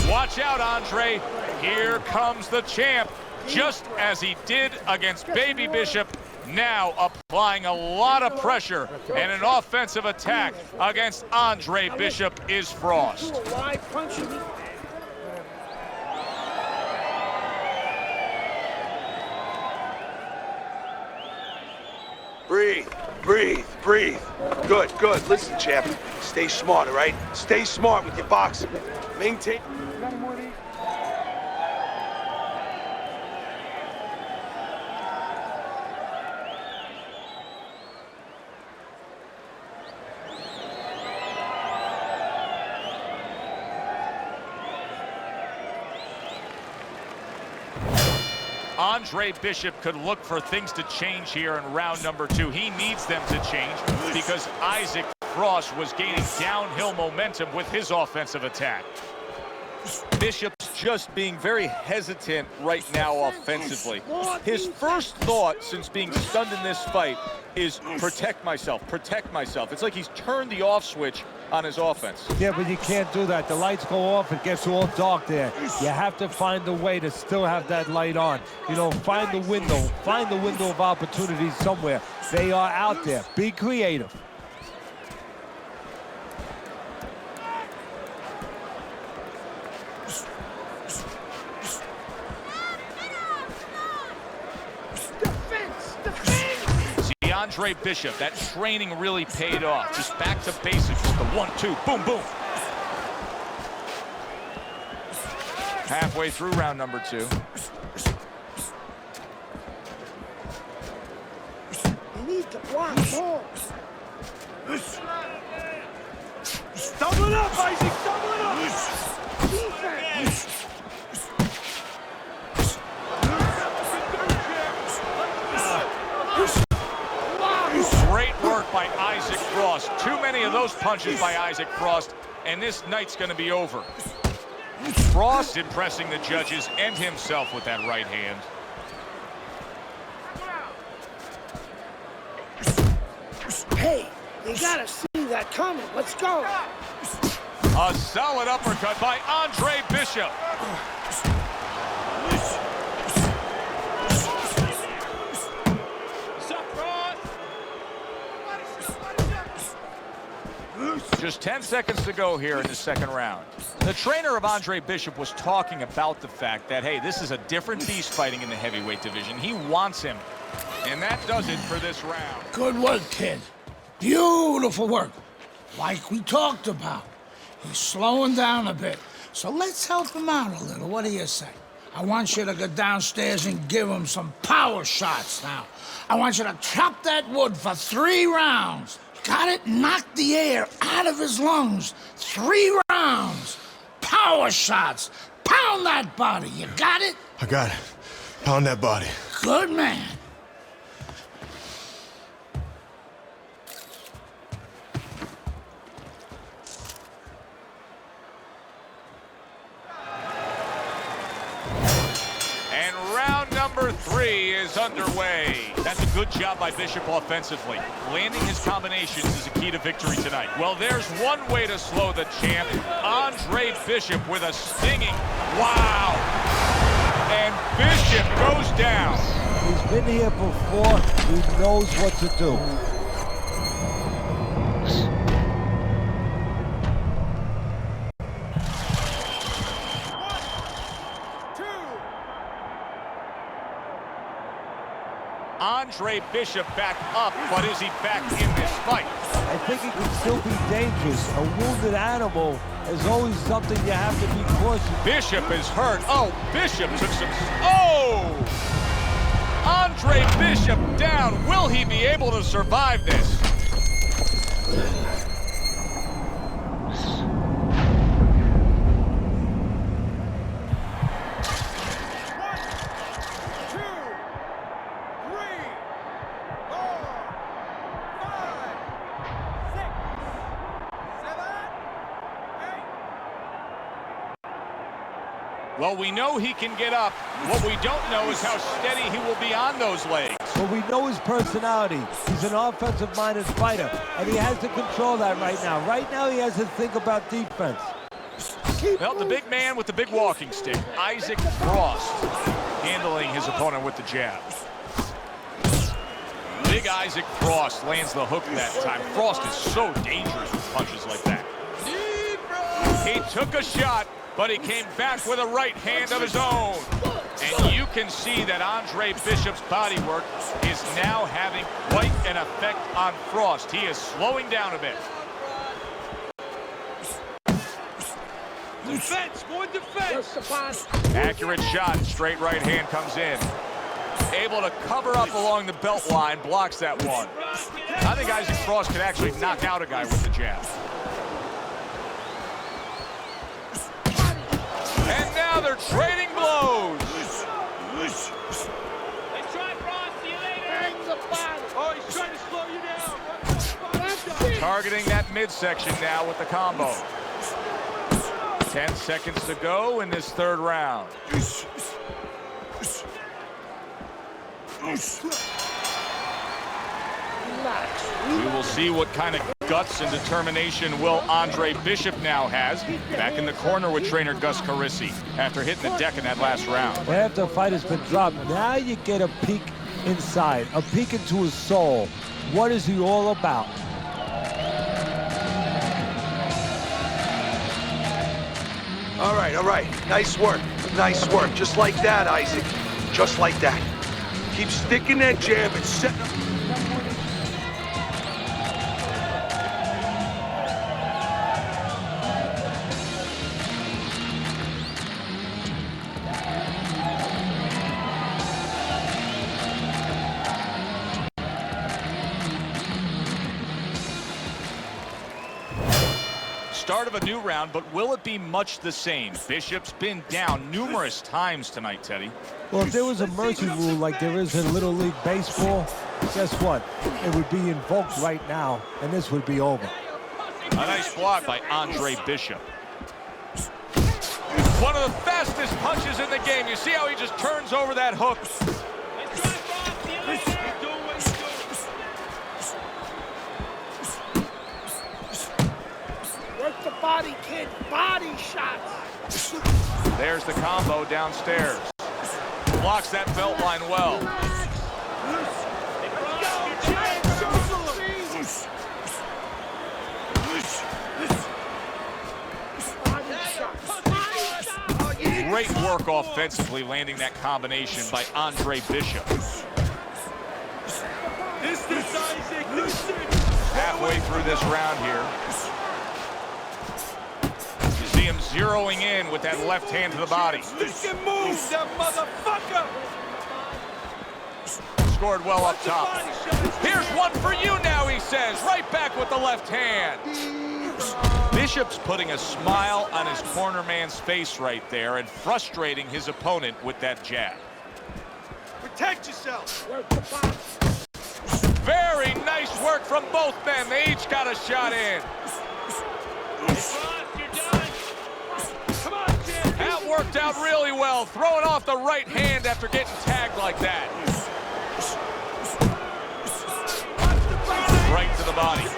Watch out, Andre. Here comes the champ. Just as he did against Baby Bishop, now applying a lot of pressure and an offensive attack against Andre Bishop is Frost. Why punch me? Breathe. Breathe, breathe. Good, good. Listen, champ. Stay smart, all right? Stay smart with your boxing. Maintain... Andre Bishop could look for things to change here in round number 2. He needs them to change because Isaac Frost was gaining downhill momentum with his offensive attack. Bishop's just being very hesitant right now offensively. His first thought since being stunned in this fight is protect myself, protect myself. It's like he's turned the off switch on his offense. Yeah, but you can't do that. The lights go off, it gets all dark there. You have to find a way to still have that light on. You know, find the window of opportunity somewhere. They are out there. Be creative. Andre Bishop, that training really paid off. Just back to basics with the 1-2, boom, boom. Halfway through round number 2. You need to block more. Double it up, Isaac, double it up! Defense! Great work by Isaac Frost. Too many of those punches by Isaac Frost, and this night's going to be over. Frost impressing the judges and himself with that right hand. Hey, you gotta see that coming. Let's go. A solid uppercut by Andre Bishop. Just 10 seconds to go here in the second round. The trainer of Andre Bishop was talking about the fact that, hey, this is a different beast fighting in the heavyweight division. He wants him, and that does it for this round. Good work, kid. Beautiful work. Like we talked about. He's slowing down a bit, so let's help him out a little. What do you say? I want you to go downstairs and give him some power shots now. I want you to chop that wood for 3 rounds. Got it? Knock the air out of his lungs. 3 rounds. Power shots. Pound that body. You got it? I got it. Pound that body. Good man. And round number 3 is underway. That's a good job by Bishop offensively. Landing his combinations is a key to victory tonight. Well, there's one way to slow the champ. Andre Bishop with a stinging, wow. And Bishop goes down. He's been here before. He knows what to do. Andre Bishop back up, but is he back in this fight? I think he can still be dangerous. A wounded animal is always something you have to be cautious. Bishop is hurt. Oh, Bishop took some... Oh! Andre Bishop down. Will he be able to survive this? Well, we know he can get up. What we don't know is how steady he will be on those legs. But we know his personality. He's an offensive-minded fighter, and he has to control that right now. Right now, he has to think about defense. Well, the big man with the big walking stick, Isaac Frost, handling his opponent with the jab. Big Isaac Frost lands the hook that time. Frost is so dangerous with punches like that. He took a shot, but he came back with a right hand of his own. And you can see that Andre Bishop's bodywork is now having quite an effect on Frost. He is slowing down a bit. Defense, more defense. Accurate shot, straight right hand comes in. Able to cover up along the belt line, blocks that one. I think Isaac Frost could actually knock out a guy with the jab. And now they're trading blows. Oh, he's trying to slow you down. Targeting that midsection now with the combo. 10 seconds to go in this third round. We will see what kind of guts and determination Will Andre Bishop now has. Back in the corner with trainer Gus Carisi after hitting the deck in that last round. After the fight has been dropped, now you get a peek inside, a peek into his soul. What is he all about? All right. Nice work. Just like that, Isaac. Just like that. Keep sticking that jab and setting up. Start of a new round, but will it be much the same? Bishop's been down numerous times tonight, Teddy. Well, if there was a mercy rule like there is in Little League Baseball, guess what? It would be invoked right now, and this would be over. A nice block by Andre Bishop. One of the fastest punches in the game. You see how he just turns over that hook. Work the body, kid. Body shots. There's the combo downstairs. Blocks that belt line well. Great work offensively, landing that combination by Andre Bishop. Halfway through this round here. You see him zeroing in with that left hand to the body. Move, that motherfucker! Scored well up top. Here's one for you now, he says. Right back with the left hand. Bishop's putting a smile on his corner man's face right there and frustrating his opponent with that jab. Protect yourself. Very nice work from both men. They each got a shot in. That worked out really well. Throwing off the right hand after getting tagged like that. Right to the body.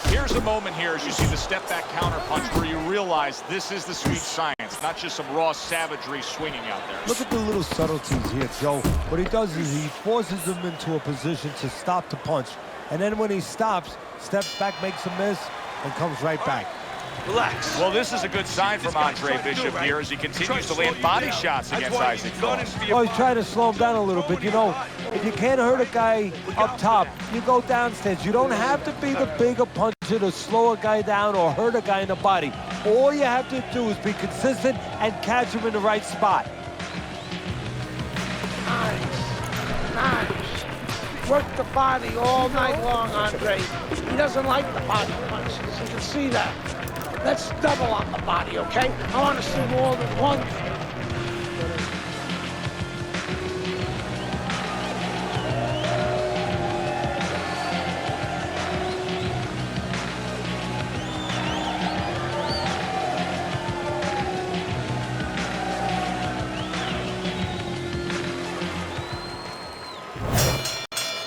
Here's a moment here as you see the step-back counterpunch where you realize this is the sweet science, not just some raw savagery swinging out there. Look at the little subtleties here, Joe. What he does is he forces them into a position to stop the punch. And then when he stops, steps back, makes a miss, and comes right back. Relax. Well, this is a good sign from Andre Bishop here as he continues to land body shots against Isaac Frost. Well, he's trying to slow him down a little bit. You know, if you can't hurt a guy up top, you go downstairs. You don't have to be the bigger puncher to slow a guy down or hurt a guy in the body. All you have to do is be consistent and catch him in the right spot. Nice. Work the body all night long, Andre. He doesn't like the body punches. You can see that. Let's double on the body, okay? I want to see more than one.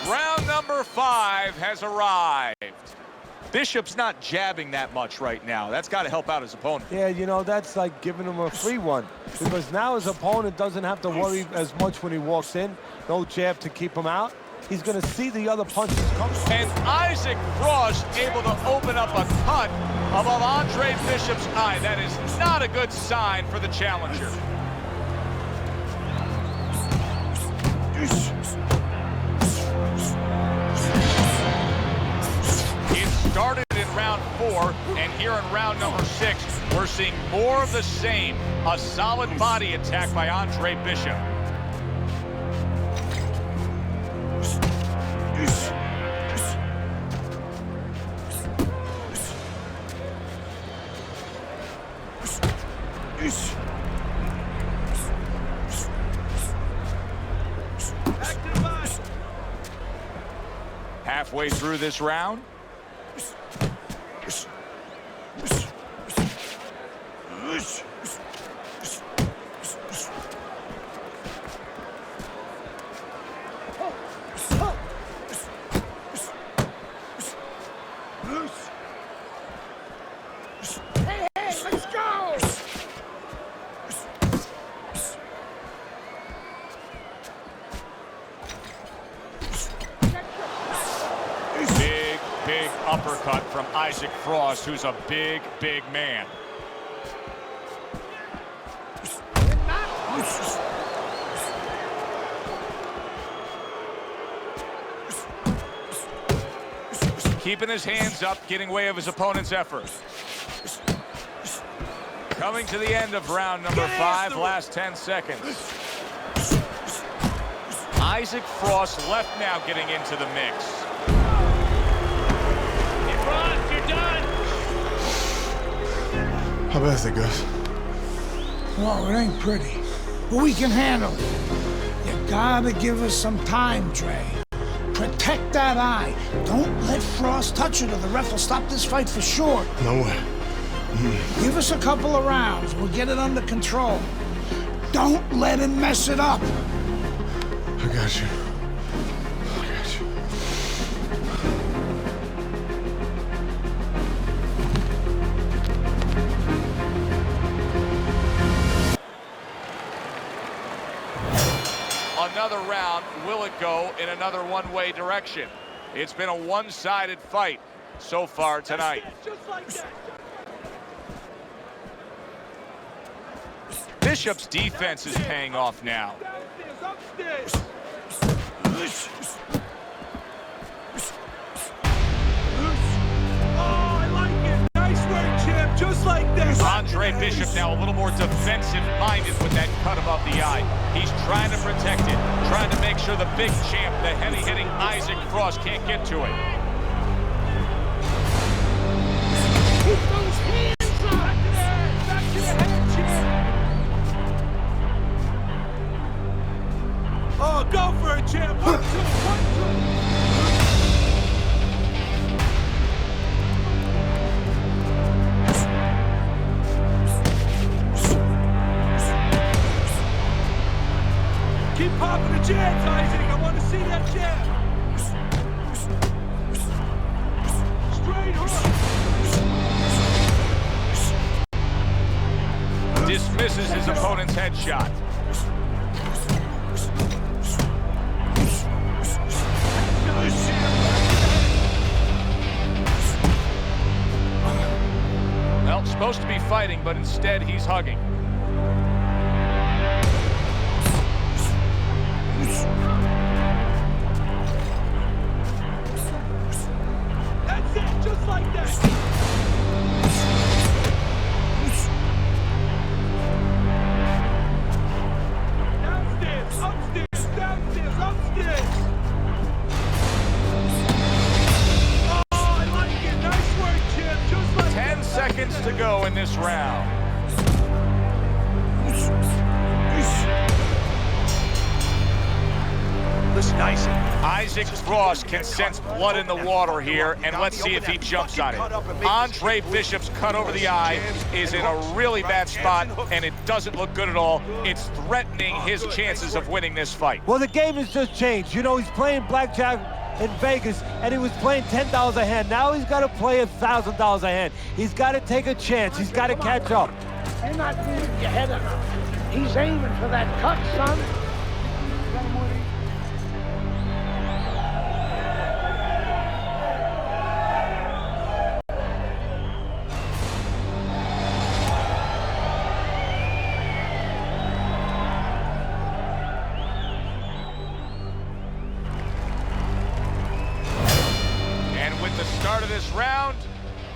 Round number 5 has arrived. Bishop's not jabbing that much right now. That's got to help out his opponent. Yeah, you know, that's like giving him a free one. Because now his opponent doesn't have to worry as much when he walks in. No jab to keep him out. He's going to see the other punches coming. And Isaac Frost able to open up a cut above Andre Bishop's eye. That is not a good sign for the challenger. It started in round 4, and here in round number 6, we're seeing more of the same. A solid body attack by Andre Bishop. Halfway through this round. Hey, let's go! Big uppercut from Isaac Frost, who's a big man. Keeping his hands up, getting way of his opponent's effort. Coming to the end of round number 5, last 10 seconds. Isaac Frost left now, getting into the mix. Frost, you're done. How bad is it, Gus? Well, it ain't pretty, but we can handle it. You gotta give us some time, Dre. Protect that eye. Don't let Frost touch it or the ref will stop this fight for sure. No way. Give us a couple of rounds. We'll get it under control. Don't let him mess it up. I got you. I got you. Another round, will it go in another one-way direction? It's been a one-sided fight so far tonight. Just like that. Bishop's defense is paying off now. Upstairs. Oh, I like it. Nice work, champ. Just like that. Andre Bishop now a little more defensive-minded with that cut above the eye. He's trying to protect it, trying to make sure the big champ, the heavy-hitting Isaac Frost, can't get to it. Keep those hands up. Back to the head, champ. Oh, go for it, champ. 1, 2, 1, 2. Keep popping the jabs, Isaac. I want to see that jab. Straight hook. Dismisses his opponent's headshot. Well, supposed to be fighting, but instead he's hugging. That's it, just like that. Downstairs, upstairs, downstairs, upstairs. Oh, I like it. Nice work, champ. Just like 10 seconds to go in this round. Listen, Isaac Frost can sense blood in the water here, and let's see if he jumps on it. Andre Bishop's cut over the eye is in a really bad spot, and it doesn't look good at all. It's threatening his chances of winning this fight. Well, the game has just changed. You know, he's playing blackjack in Vegas, and he was playing $10 a hand. Now he's got to play $1,000 a hand. He's got to take a chance. He's got to catch up. You're not moving your head enough. He's aiming for that cut, son.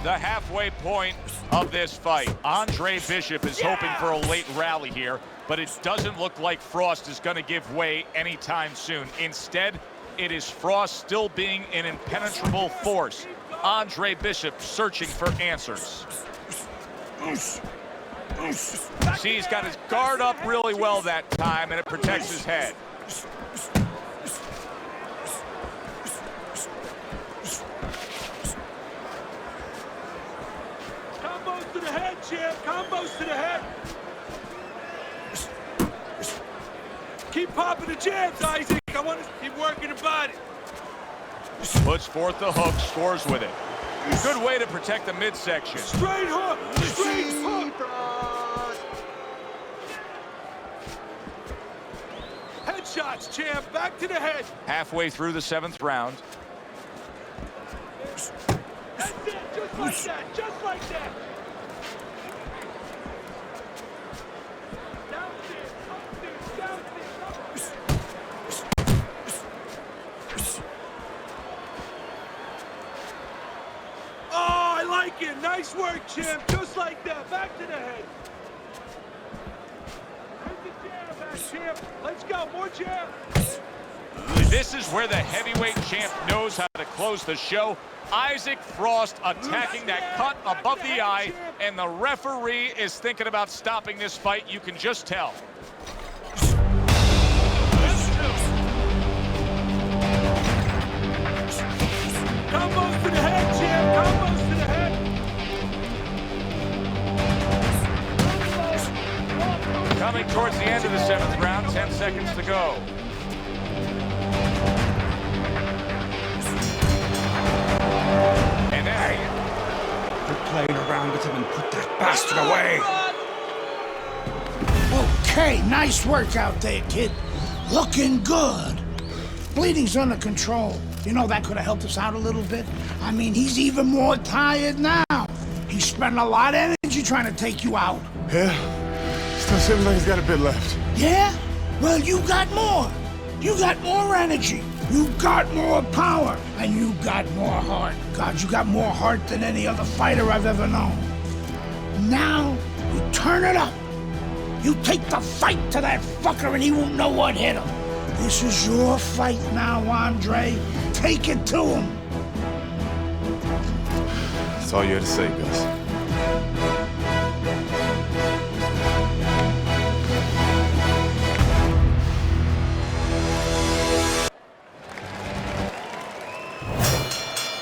The halfway point of this fight. Andre Bishop is hoping for a late rally here, but it doesn't look like Frost is going to give way anytime soon. Instead, it is Frost still being an impenetrable force. Andre Bishop searching for answers. See, he's got his guard up really well that time, and it protects his head. Combos to the head, champ. Combos to the head. Keep popping the jabs, Isaac. I want to keep working the body. Puts forth the hook, scores with it. Good way to protect the midsection. Straight hook! Straight hook! Headshots, champ. Back to the head. Halfway through the 7th round. That's it. Just like that. Just like that. Downstairs. Upstairs. Downstairs. Oh, I like it. Nice work, champ. Just like that. Back to the head. Take the jab back, champ. Let's go. More jab. This is where the heavyweight champ knows how to close the show. Isaac Frost attacking that cut above the eye, and the referee is thinking about stopping this fight. You can just tell. Combos to the head, champ. Combos to the head. Coming towards the end of the 7th round, 10 seconds to go. And there. Quit playing around with him and put that bastard away. Okay, nice work out there, kid. Looking good. Bleeding's under control. You know, that could have helped us out a little bit. I mean, he's even more tired now. He spent a lot of energy trying to take you out. Yeah? Still seems like he's got a bit left. Yeah? Well, you got more. You got more energy. You got more power. And you got more heart. God, you got more heart than any other fighter I've ever known. Now, you turn it up. You take the fight to that fucker and he won't know what hit him. This is your fight now, Andre. Take it to him. That's all you had to say, Gus.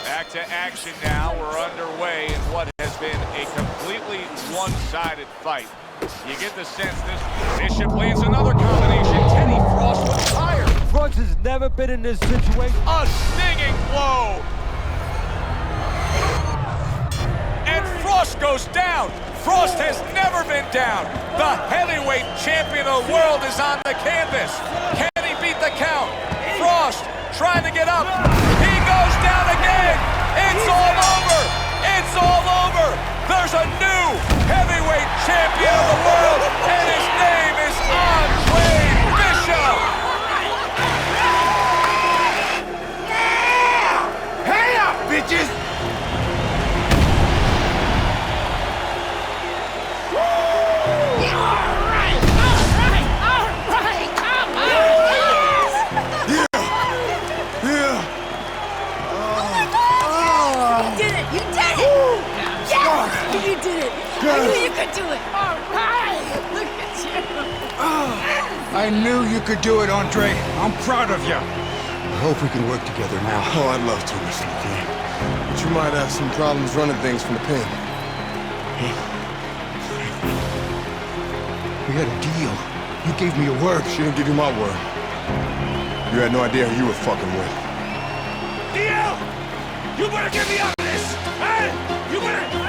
Back to action now. We're underway in what has been a completely one-sided fight. You get the sense this Bishop lands another combination. Teddy Frost was tired. Frost has never been in this situation. A stinging blow. And Frost goes down. Frost has never been down. The heavyweight champion of the world is on the canvas. Can he beat the count? Frost trying to get up. He goes down again. It's all over. It's all over. There's a new heavyweight champion of the world, and his name is Andre Bishop. Hey up, bitches! You did it! I knew you could do it! All right! Look at you! I knew you could do it, Andre. I'm proud of you. I hope we can work together now. Oh, I'd love to, Mr. McQueen. But you might have some problems running things from the pen. We had a deal. You gave me your word. She didn't give you my word. You had no idea who you were fucking with. DL! You better get me out of this! Hey! You better...